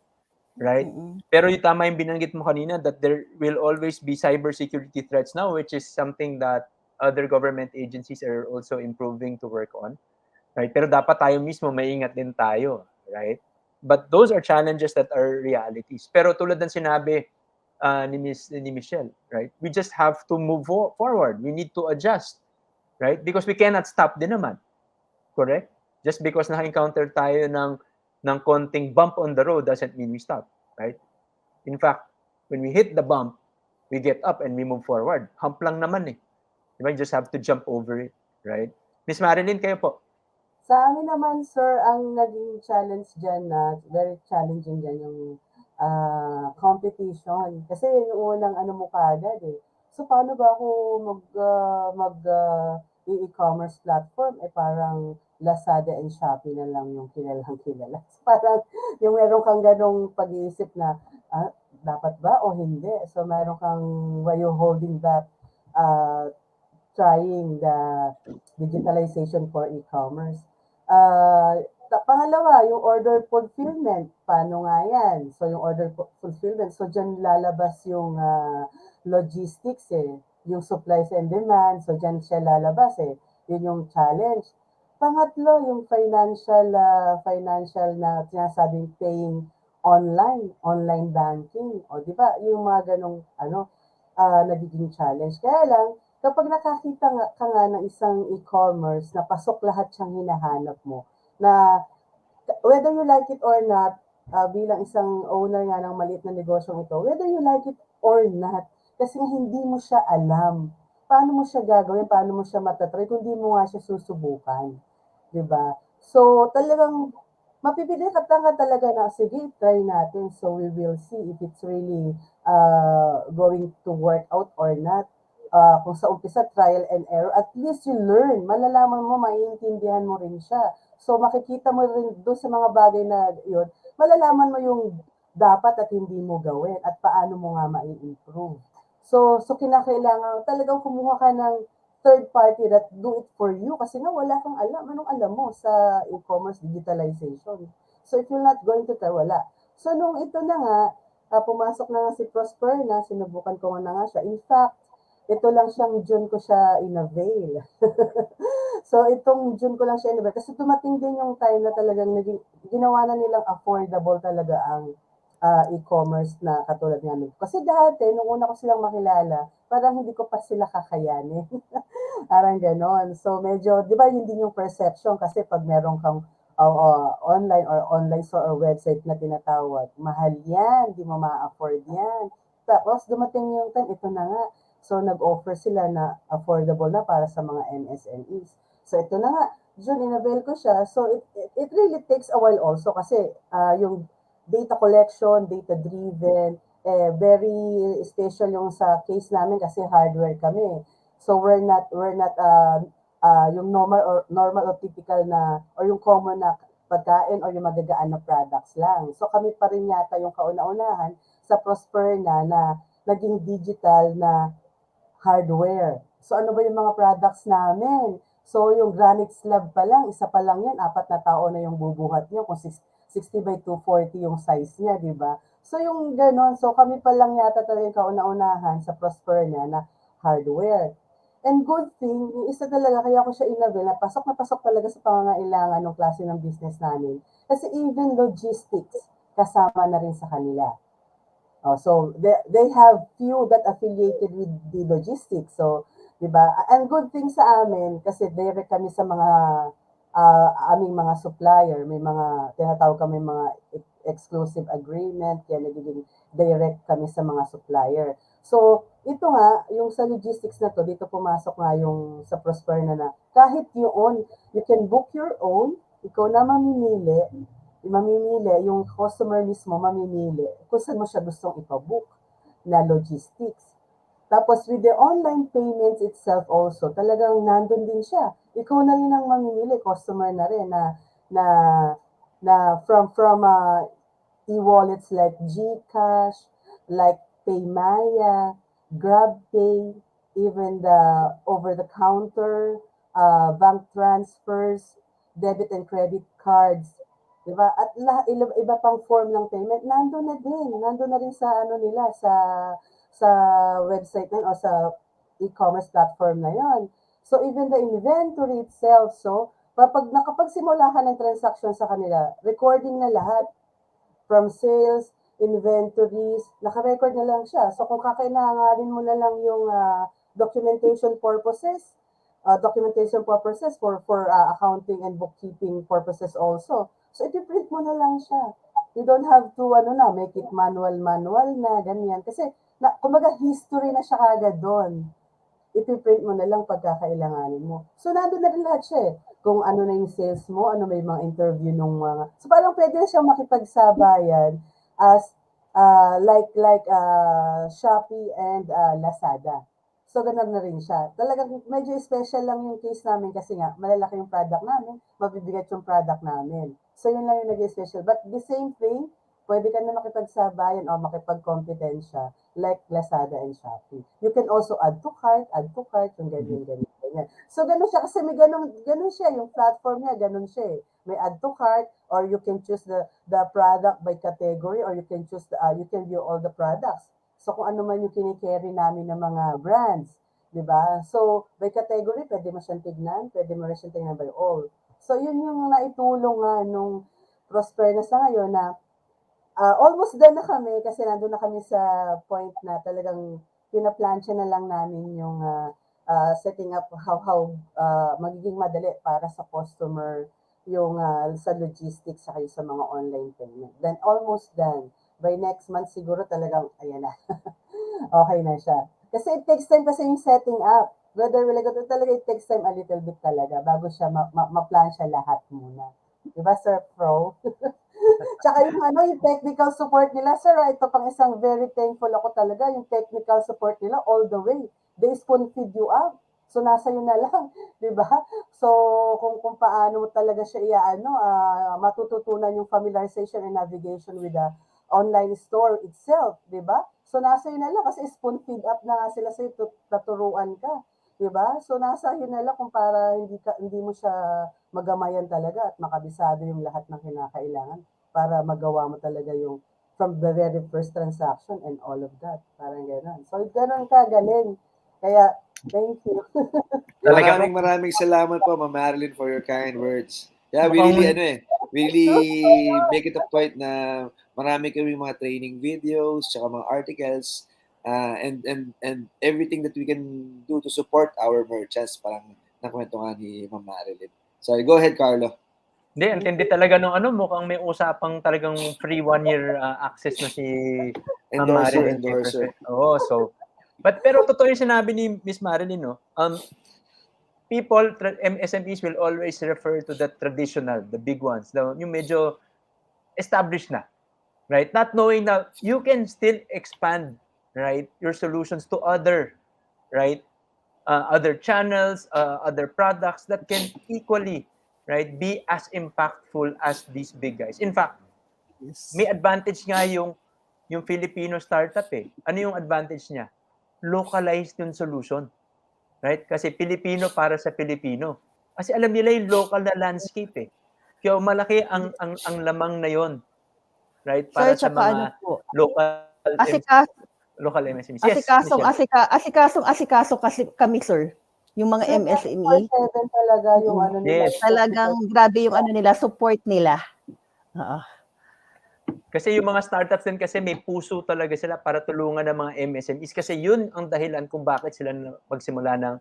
Right? Mm-mm. Pero yung tama yung binanggit mo kanina that there will always be cybersecurity threats now, which is something that other government agencies are also improving to work on. Right? Pero dapat tayo mismo maingat din tayo, right? But those are challenges that are realities. Pero tulad ng sinabi ni Michelle, right? We just have to move forward. We need to adjust, right? Because we cannot stop din naman. Correct? Just because na-encounter tayo ng konting bump on the road doesn't mean we stop, right? In fact, when we hit the bump, we get up and we move forward. Hump lang naman You just have to jump over it, right? Miss Marilyn, kayo po. Sa amin naman, sir, ang naging challenge dyan na very challenging dyan yung competition. Kasi yung unang mo kaagad So, paano ba ako e-commerce platform? Parang Lazada and Shopee na lang yung kilalang kilala. So, parang yung meron kang ganong pag-iisip na, dapat ba o hindi? So, meron kang, why you holding back trying the digitalization for e-commerce. Pangalawa, yung order fulfillment. Paano nga yan? So, yung order fulfillment. So, dyan lalabas yung logistics yung supplies and demand. So, dyan siya lalabas Yun yung challenge. Pangatlo, yung financial na sinasabing paying online banking. O, di ba? Yung mga ganong nagiging challenge. Kaya lang, kapag nakakita ka nga ng isang e-commerce na pasok lahat siyang hinahanap mo, na whether you like it or not, bilang isang owner nga ng maliit na negosyo ito, whether you like it or not, kasi hindi mo siya alam. Paano mo siya gagawin? Paano mo siya matatry kung hindi mo nga siya susubukan? Diba? So, talagang mapipili ka talaga na, sige, try natin. So, we will see if it's really going to work out or not. Kung sa umpisa, trial and error, at least you learn. Malalaman mo, maiintindihan mo rin siya. So makikita mo rin doon sa mga bagay na yun, malalaman mo yung dapat at hindi mo gawin at paano mo nga mai-improve. So kinakailangan talagang kumuha ka ng third party that do it for you kasi nga wala kang alam. Anong alam mo sa e-commerce digitalization? So if you're not going to try, wala. So nung ito na nga, pumasok na nga si Prosper na, sinubukan ko na nga siya. In fact, ito lang siyang June ko siya in-avail. So itong June ko lang siya in-avail kasi dumating din yung time na talagang ginawa na nilang affordable talaga ang e-commerce na katulad namin. Kasi dati, nung una ko silang makilala, parang hindi ko pa sila kakayanin. Parang ganon. So medyo, di ba yun din yung perception kasi pag meron kang online or online store or website na tinatawag, mahal yan, di mo ma-afford yan. Tapos dumating yung time, ito na nga. So nag-offer sila na affordable na para sa mga MSMEs. So ito na nga, June, in-avail ko siya. So it really takes a while also kasi yung data collection, data-driven, very special yung sa case namin kasi hardware kami. So we're not yung normal or typical na or yung common na pagkain or yung magagaan na products lang. So kami pa rin yata yung kauna-unahan sa Prosper na naging digital na hardware. So ano ba yung mga products namin? So yung granite slab pa lang, isa pa lang yan, 4 na tao na yung bubuhat niyo kung 60 by 240 yung size niya, di ba? So yung ganon, so kami pa lang yata talaga yung kauna-unahan sa Prosper na hardware. And good thing, yung isa talaga, kaya ko siya in-avail, na pasok talaga sa pangangailangan ng klase ng business namin. Kasi even logistics, kasama na rin sa kanila. So they have few that affiliated with the logistics. So, 'di ba? And good thing sa amin kasi direct kami sa mga aming mga supplier, may mga tinatawag kami mga exclusive agreement, kaya nagiging direct kami sa mga supplier. So, ito nga, yung sa logistics na to, dito pumasok nga yung sa Prosper na kahit yun, you can book your own, ikaw na mamimili, yung customer mismo mamimili kung saan mo siya gustong ipabook na logistics. Tapos with the online payments itself also, talagang nandun din siya. Ikaw na rin ang mamimili, customer na rin na, na from e-wallets like GCash, like Paymaya, GrabPay, even the over-the-counter, bank transfers, debit and credit cards, diba? At iba pang form ng payment, nandun na rin sa ano nila, sa website na o sa e-commerce platform na yon. So even the inventory itself, so nakapagsimula ka ng transaction sa kanila, recording na lahat from sales, inventories, naka-record na lang siya. So kung kakailanganin mo na lang yung documentation purposes for accounting and bookkeeping purposes also. So i-print mo na lang siya. You don't have to make it manual na ganyan kasi kumbaga history na siya kagad doon. Ipiprint mo na lang pagkakailanganin mo. So, nandun na rin lahat siya eh. Kung ano na yung sales mo, ano may mga interview nung mga... So, parang pwede na siyang makipagsabayan as Shopee and Lazada. So, ganun na rin siya. Talagang medyo special lang yung case namin kasi nga, malalaki yung product namin, mabibigat yung product namin. So, yun lang yung naging special. But the same thing, pwede ka na makipagsabayan o makipagkompetensya like Lazada and Shopee. You can also add to cart, yung ganyan. So, ganun siya kasi may ganun siya, yung platform niya, ganun siya eh. May add to cart or you can choose the product by category or you can choose, you can view all the products. So, kung ano man yung kinikerry namin ng mga brands, di ba? So, by category, pwede mo siyang tignan, pwede mo rin siyang tignan by all. So, yun yung naitulong nga nung Prosper na sa ngayon na almost done na kami kasi nandun na kami sa point na talagang pinaplansya na lang namin yung setting up how magiging madali para sa customer yung sa logistics saka sa mga online payment. Then almost done. By next month siguro talagang ayan na. Okay na siya. Kasi it takes time kasi yung setting up. Whether talaga it takes time a little bit talaga bago siya ma-plan siya lahat muna. Di ba, Sir Pro? Tsaka yung yung technical support nila, sir, ito pang isang very thankful ako talaga, yung technical support nila all the way. They spoon feed you up. So, nasa yun na lang, di ba? So, kung paano talaga siya matututunan yung familiarization and navigation with the online store itself, di ba? So, nasa yun na lang kasi spoon feed up na nga sila sa'yo, tuturuan ka. 'Di ba? So nasa yun na lang kung para hindi mo siya magamayan talaga at makabisado yung lahat ng kinakailangan para magawa mo talaga yung from the very first transaction and all of that. Parang gano'n. So gano'n ka galing. Kaya thank you. Talaga po. Maraming salamat po, Ma'am Marilyn, for your kind words. Yeah, we Mukhang- really make it a point na marami kami mga training videos, tsaka mga articles, and everything that we can do to support our merchants, parang nakwento nga ni Ma'am Marilyn. Sorry, go ahead, Carlo. Hindi, ang tindi talaga nung mukhang may usapang talagang free 1 year access na si Ma'am Marilyn. Endorser. Oo, so pero totoo yung sinabi ni Miss Marilyn, no? MSMEs will always refer to the traditional, the big ones, yung medyo established na, right? Not knowing that you can still expand, right, your solutions to other, right, other channels, other products that can equally, right, be as impactful as these big guys. In fact, may advantage nga yung Filipino startup eh. Ano yung advantage niya? Localized yung solution. Right? Kasi Pilipino para sa Pilipino. Kasi alam nila yung local na landscape eh. Kaya malaki ang lamang na yon, right? Para Sir, sa tsaka mga local MSMEs. Yes, Asikaso kasi kami, sir. Yung mga Sir, MSME. 24/7 talaga yung nila. Yes. Talagang grabe yung nila, support nila. Oo. Kasi yung mga startups din kasi may puso talaga sila para tulungan ng mga MSMEs kasi yun ang dahilan kung bakit sila magsimula ng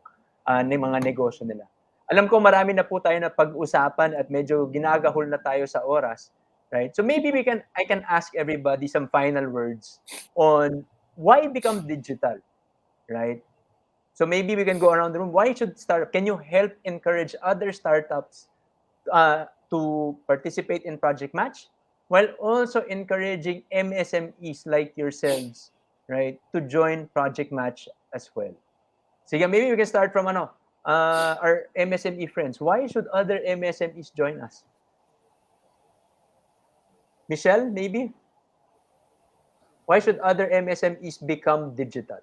mga negosyo nila. Alam ko marami na po tayo na pag-usapan at medyo ginagahol na tayo sa oras, right? So maybe I can ask everybody some final words on why become digital, right? So maybe we can go around the room. Why should startup? Can you help encourage other startups to participate in Project Match, while also encouraging MSMEs like yourselves, right, to join Project Match as well? Sige, maybe we can start from our MSME friends. Why should other MSMEs join us? Michelle, maybe? Why should other MSMEs become digital?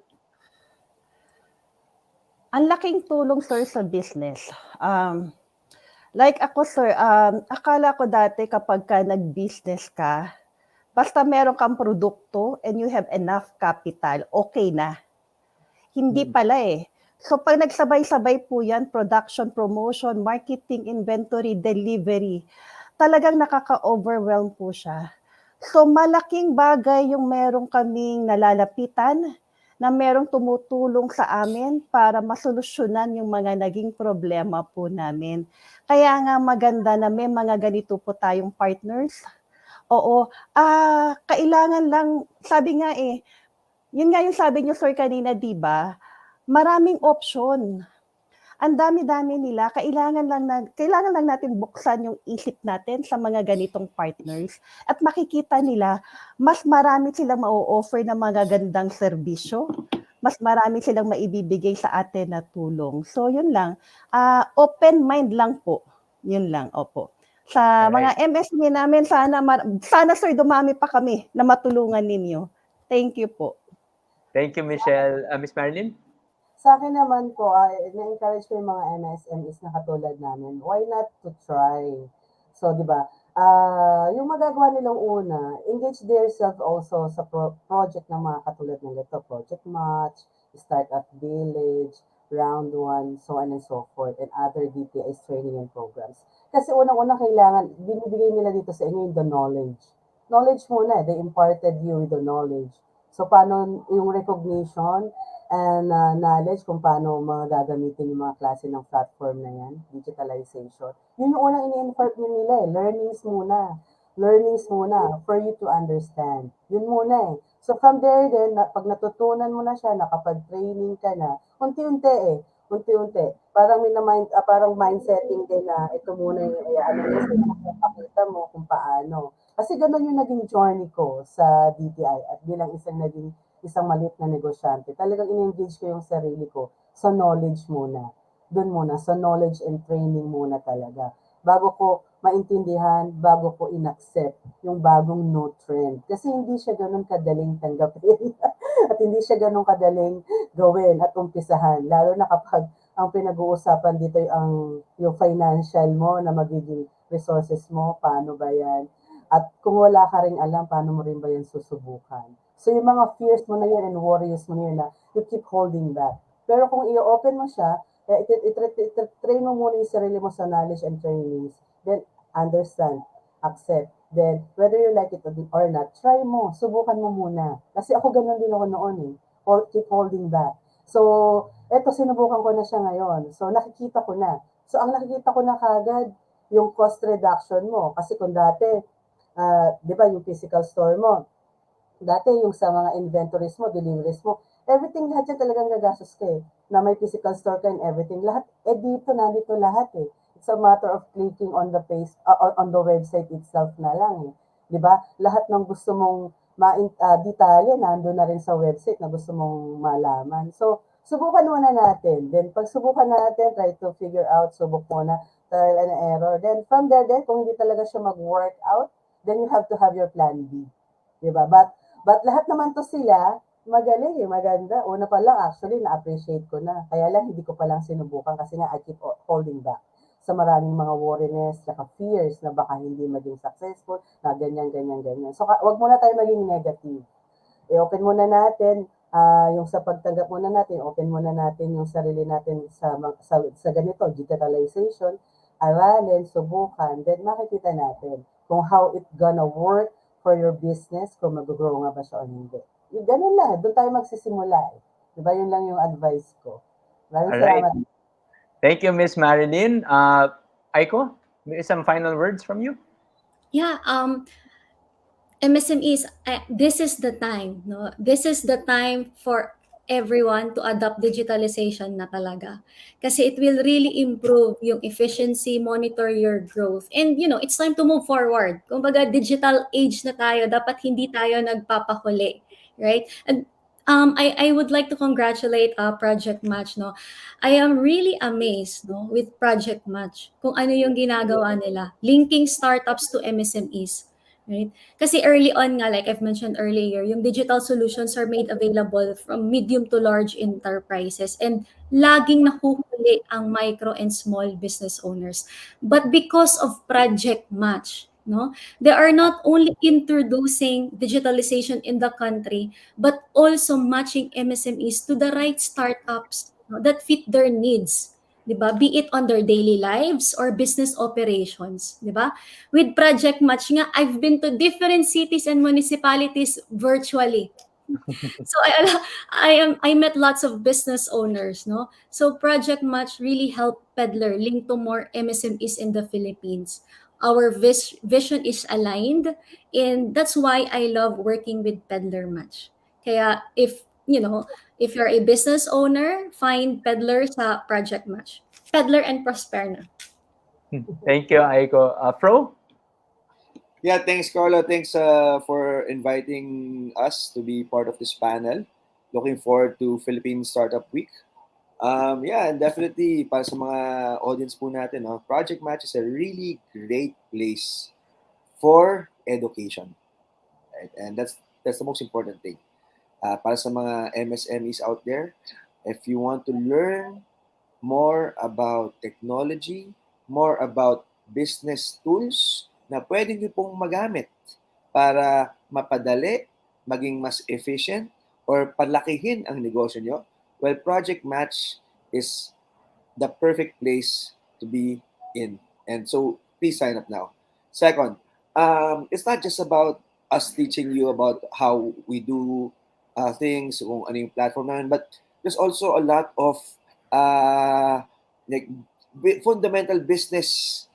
Ang laking tulong, sir, sa business. Like ako, sir, akala ko dati kapag ka nag-business ka, basta meron kang produkto and you have enough capital, okay na. Hindi pala eh. So pag nagsabay-sabay po yan, production, promotion, marketing, inventory, delivery, talagang nakaka-overwhelm po siya. So malaking bagay yung meron kaming nalalapitan, na merong tumutulong sa amin para masolusyonan yung mga naging problema po namin. Kaya nga maganda na may mga ganito po tayong partners. Oo, kailangan lang, sabi nga yun nga yung sabi niyo, sir, kanina, di ba? Maraming option. Ang dami-dami nila, kailangan lang natin buksan yung isip natin sa mga ganitong partners at makikita nila mas marami silang ma-offer na mga gandang serbisyo, mas marami silang maibibigay sa atin na tulong. So yun lang, open mind lang po. Yun lang, opo. Sa mga MSME namin, sana sir, dumami pa kami na matulungan ninyo. Thank you po. Thank you, Michelle. Miss Marilyn? Sa akin naman po, na-encourage ko yung mga MSMEs na katulad namin. Why not to try? So, di ba, yung magagawa nilang una, engage themselves also sa project ng mga katulad ng ito, Project Match, Startup Village, Round 1, so on and so forth, and other DTIs training and programs. Kasi unang-unang kailangan, binibigay nila dito sa inyo yung the knowledge. Knowledge muna, they imparted you with the knowledge. So, paano yung recognition and knowledge kung paano mga gagamitin yung mga klase ng platform na yan, digitalization. Yun yung unang ini-impart nila learnings muna. Learnings muna for you to understand. Yun muna So from there then, pag natutunan mo na siya, nakapag-training ka na, unti-unti unti-unti. Parang mindsetting din na ito muna yung ano mo, pakita mo kung paano. Kasi ganun yung naging journey ko sa DTI at bilang isang maliit na negosyante. Talagang in-engage ko yung sarili ko sa knowledge muna. Doon muna, sa knowledge and training muna talaga. Bago ko maintindihan, bago ko inaccept yung bagong new trend. Kasi hindi siya ganun kadaling tanggapin. At hindi siya ganun kadaling gawin at umpisahan. Lalo na kapag ang pinag-uusapan dito yung financial mo na magiging resources mo, paano ba yan? At kung wala ka rin alam, paano mo rin ba yan susubukan? So yung mga fears mo na yun and worries mo na yun na you keep holding back. Pero kung i-open mo siya, train mo muna yung sarili mo sa knowledge and trainings. Then, understand, accept. Then, whether you like it or not, try mo, subukan mo muna. Kasi ako ganun din ako noon eh. Or keep holding back. So, eto, sinubukan ko na siya ngayon. So, nakikita ko na. So, ang nakikita ko na kagad, yung cost reduction mo. Kasi kung dati, di ba, yung physical store mo, dati yung sa mga inventories mo, deliveries mo, everything lahat yan talagang gagastos ka eh. Na may physical store ka and everything. Lahat, nandito lahat eh. It's a matter of clicking on the on the website itself na lang eh. 'Di ba? Lahat ng gusto mong detalye nandoon na rin sa website na gusto mong malaman. So, subukan muna natin. Then, pag subukan natin, try to figure out, subok muna, trial and error. Then, from there, kung hindi talaga siya mag-work out, then you have to have your plan B. 'Di ba? But lahat naman to sila, magaling eh, maganda. Una pa lang, actually, na-appreciate ko na. Kaya lang, hindi ko pa lang sinubukan kasi nga, I keep holding back sa maraming mga worriness, saka fears na baka hindi maging successful, na ganyan, ganyan, ganyan. So, wag muna tayo maging negative. I-open muna natin, yung sa pagtanggap muna natin, open muna natin yung sarili natin sa ganito, digitalization, aralin, subukan, then makikita natin kung how it gonna work for your business, kung mag-grow nga ba siya o hindi. Yung ganun lang, doon tayo magsisimula. Eh. Diba yun lang yung advice ko. Maraming Alright. salamat. Thank you, Miss Marilyn. Aiko, some final words from you? Yeah, MSMEs, this is the time, no? This is the time for everyone to adopt digitalization na talaga. Kasi it will really improve yung efficiency, monitor your growth. And, it's time to move forward. Kumbaga, digital age na tayo. Dapat hindi tayo nagpapahuli. Right? And I would like to congratulate Project Match, no? I am really amazed, no, with Project Match kung ano yung ginagawa nila. Linking startups to MSMEs. Right? Kasi early on nga, like I've mentioned earlier, yung digital solutions are made available from medium to large enterprises and laging nahuhuli ang micro and small business owners. But because of Project Match, no, they are not only introducing digitalization in the country, but also matching MSMEs to the right startups, no, that fit their needs. 'Di ba? Be it on their daily lives or business operations, 'di ba? With Project Match nga, I've been to different cities and municipalities virtually. So I met lots of business owners, no? So Project Match really helped Peddler link to more MSMEs in the Philippines. Our vision is aligned, and that's why I love working with Peddler Match. Kaya if you're a business owner, find Peddler sa Project Match. Peddler and Prosper na. Thank you, Aiko. Fro? Yeah, thanks, Carlo. Thanks for inviting us to be part of this panel. Looking forward to Philippine Startup Week. Yeah, and definitely para sa mga audience po natin, no, Project Match is a really great place for education. Right? And that's the most important thing. Para sa mga MSMEs out there, if you want to learn more about technology, more about business tools na pwede nyo pong magamit para mapadali, maging mas efficient, or palakihin ang negosyo nyo, well, Project Match is the perfect place to be in. And so, please sign up now. Second, it's not just about us teaching you about how we do things, kung ano yung platform namin, but there's also a lot of like fundamental business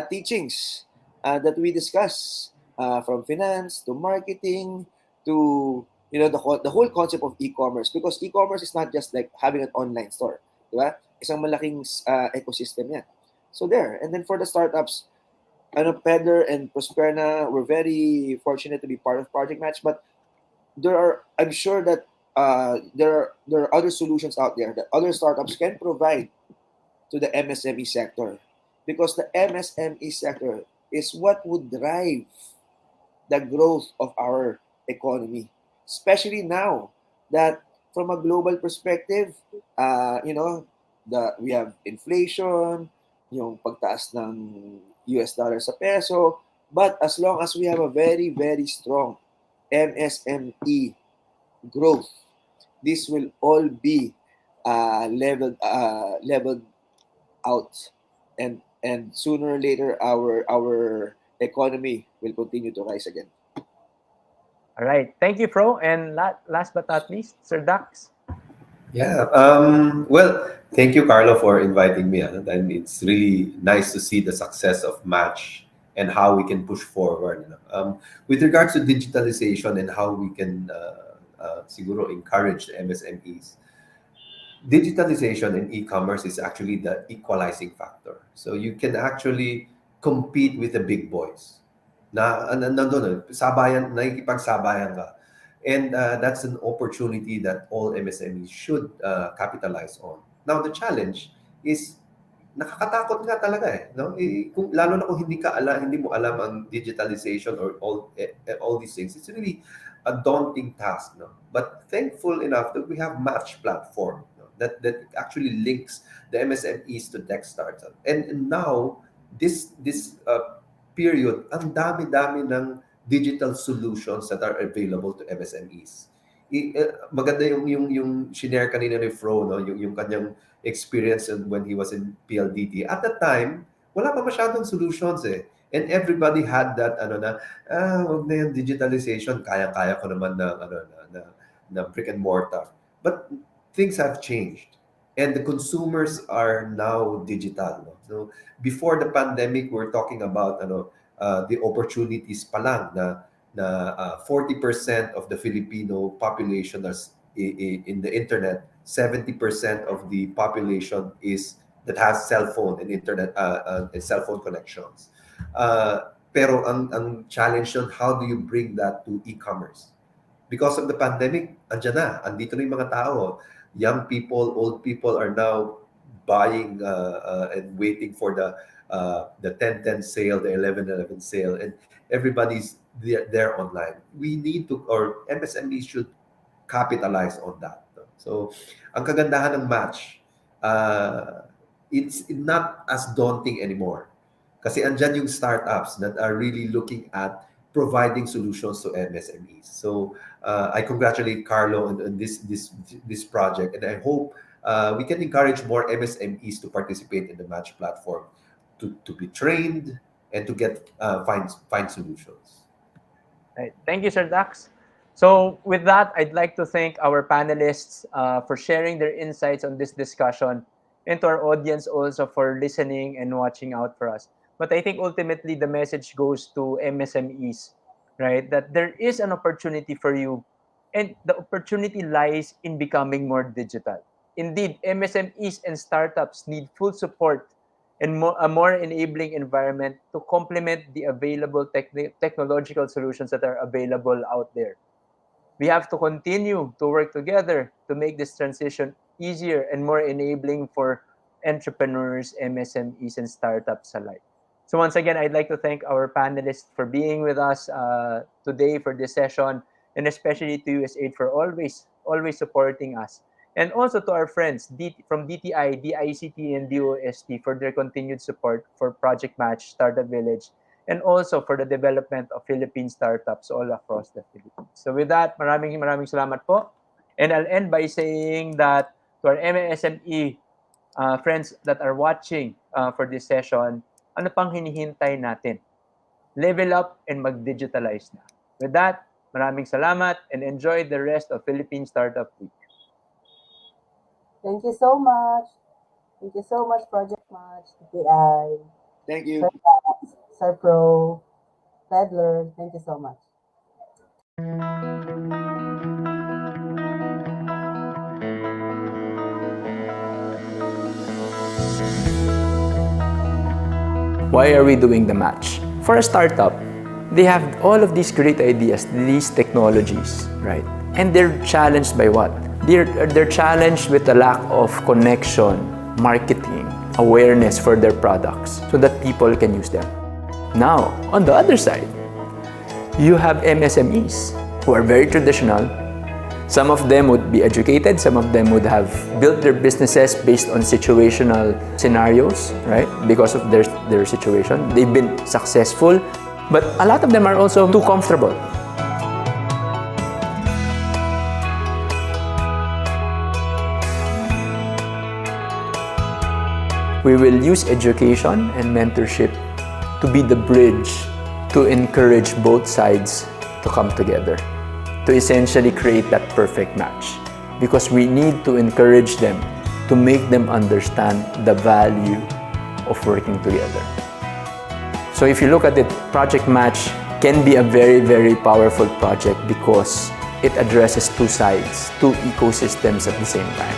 teachings that we discuss from finance to marketing to the whole concept of e-commerce, because e-commerce is not just like having an online store, right? isang malaking ecosystem yan. So there. And then for the startups, Pedler and Prosperna, we're very fortunate to be part of Project Match, but I'm sure that there are other solutions out there that other startups can provide to the MSME sector, because the MSME sector is what would drive the growth of our economy, especially now that from a global perspective, we have inflation, yung pagtaas ng US dollar sa peso, but as long as we have a very, very strong MSME growth, this will all be leveled out, and sooner or later our economy will continue to rise again. All right. Thank you, Fro. And last but not least, Sir Dax. Yeah. Well, thank you, Carlo, for inviting me. And it's really nice to see the success of Match and how we can push forward. With regards to digitalization and how we can siguro encourage the MSMEs, digitalization and e-commerce is actually the equalizing factor. So you can actually compete with the big boys. Nandun, sabayan, nakikipagsabayan ka. And that's an opportunity that all MSMEs should capitalize on. Now, the challenge is nakakatakot nga talaga no? Lalo na kung hindi mo alam ang digitalization or all these things. It's really a daunting task, no? But thankful enough that we have Match platform, no? that actually links the MSMEs to tech startups. And now this period, ang dami-dami ng digital solutions that are available to MSMEs. Maganda yung shinare kanina ni Fro, no? Yung kanyang experience when he was in PLDT. At that time, wala pa masyadong solutions eh. And everybody had that wag na yung digitalization, kaya-kaya ko naman na brick and mortar. But things have changed. And the consumers are now digital. No? So before the pandemic, we're talking about the opportunities pa lang na 40% of the Filipino population is in the internet, 70% of the population that has cell phone and internet and cell phone connections. Pero ang challenge yun, how do you bring that to e-commerce? Because of the pandemic, andito na yung mga tao. Young people, old people are now buying and waiting for the 10-10 sale, the 11-11 sale, and everybody's there online. We need to, or MSMEs should capitalize on that. So, ang kagandahan ng Match, it's not as daunting anymore. Kasi andyan yung startups that are really looking at providing solutions to MSMEs. So, I congratulate Carlo on this project, and I hope we can encourage more MSMEs to participate in the Match platform, to be trained and to get find solutions. Right. Thank you, Sir Dax. So with that, I'd like to thank our panelists for sharing their insights on this discussion, and to our audience also for listening and watching out for us. But I think ultimately the message goes to MSMEs, right? That there is an opportunity for you, and the opportunity lies in becoming more digital. Indeed, MSMEs and startups need full support and a more enabling environment to complement the available technological solutions that are available out there. We have to continue to work together to make this transition easier and more enabling for entrepreneurs, MSMEs, and startups alike. So once again, I'd like to thank our panelists for being with us today for this session, and especially to USAID for always supporting us. And also to our friends from DTI, DICT, and DOST for their continued support for Project Match, Startup Village, and also for the development of Philippine startups all across the Philippines. So with that, maraming salamat po. And I'll end by saying that to our MSME friends that are watching for this session, ano pang hinihintay natin? Level up and mag-digitalize na. With that, maraming salamat and enjoy the rest of Philippine Startup Week. Thank you so much. Thank you so much, Project Match, TPI. Thank you. Sir Pro, Pedler, thank you so much. Why are we doing the match? For a startup, they have all of these great ideas, these technologies, right? And they're challenged by what? They're challenged with a lack of connection, marketing, awareness for their products so that people can use them. Now, on the other side, you have MSMEs who are very traditional. Some of them would be educated, some of them would have built their businesses based on situational scenarios, right? Because of their situation. They've been successful, but a lot of them are also too comfortable. We will use education and mentorship to be the bridge to encourage both sides to come together, to essentially create that perfect match. Because we need to encourage them, to make them understand the value of working together. So if you look at it, Project Match can be a very, very powerful project because it addresses two sides, two ecosystems at the same time.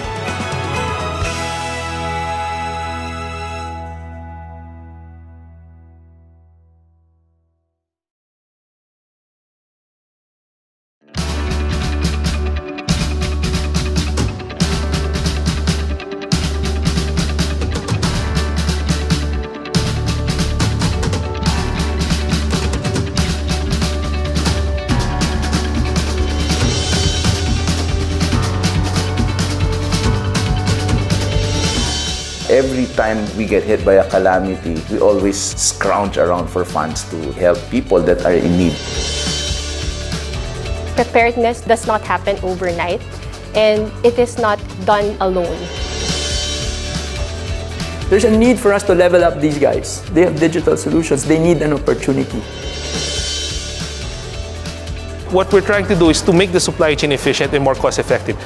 Every time we get hit by a calamity, we always scrounge around for funds to help people that are in need. Preparedness does not happen overnight, and it is not done alone. There's a need for us to level up these guys. They have digital solutions. They need an opportunity. What we're trying to do is to make the supply chain efficient and more cost-effective.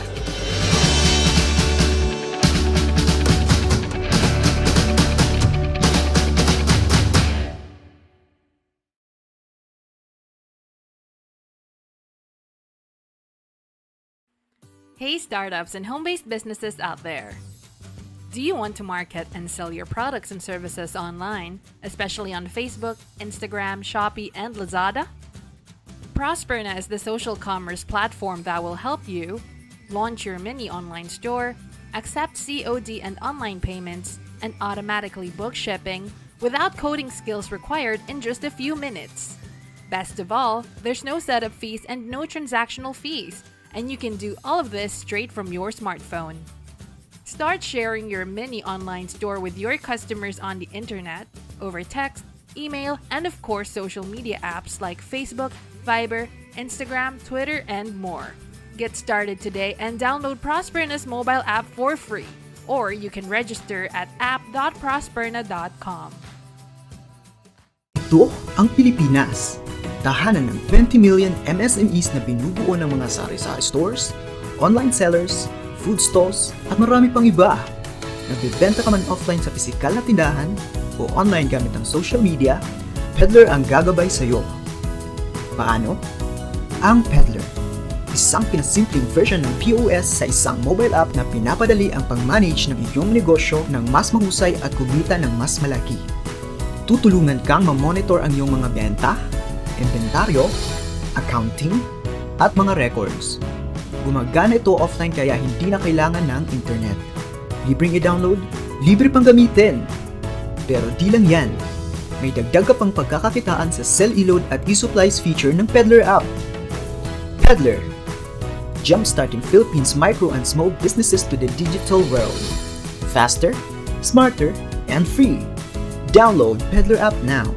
Hey startups and home-based businesses out there! Do you want to market and sell your products and services online, especially on Facebook, Instagram, Shopee, and Lazada? Prosperna is the social commerce platform that will help you launch your mini online store, accept COD and online payments, and automatically book shipping without coding skills required in just a few minutes. Best of all, there's no setup fees and no transactional fees, and you can do all of this straight from your smartphone. Start sharing your mini online store with your customers on the internet, over text, email, and of course social media apps like Facebook, Viber, Instagram, Twitter, and more. Get started today and download Prosperna's mobile app for free, or you can register at app.prosperna.com. Ito ang Pilipinas, tahanan ng 20 million MSMEs na binubuo ng mga sari-sari stores, online sellers, food stalls, at marami pang iba. Nagbebenta ka man offline sa pisikal na tindahan o online gamit ang social media, Peddler ang gagabay sa iyo. Paano? Ang Peddler, isang pinasimpleng version ng POS sa isang mobile app na pinapadali ang pang-manage ng iyong negosyo ng mas mahusay at kumita ng mas malaki. Tutulungan kang ma-monitor ang iyong mga benta, inventaryo, accounting, at mga records. Gumagana ito offline kaya hindi na kailangan ng internet. Libreng i-download, libre pang gamitin. Pero di lang yan. May dagdag ka pang pagkakakitaan sa Sell E-Load at E-Supplies feature ng Peddler app. Peddler, jumpstarting Philippines micro and small businesses to the digital world. Faster, smarter, and free. Download Peddler app now.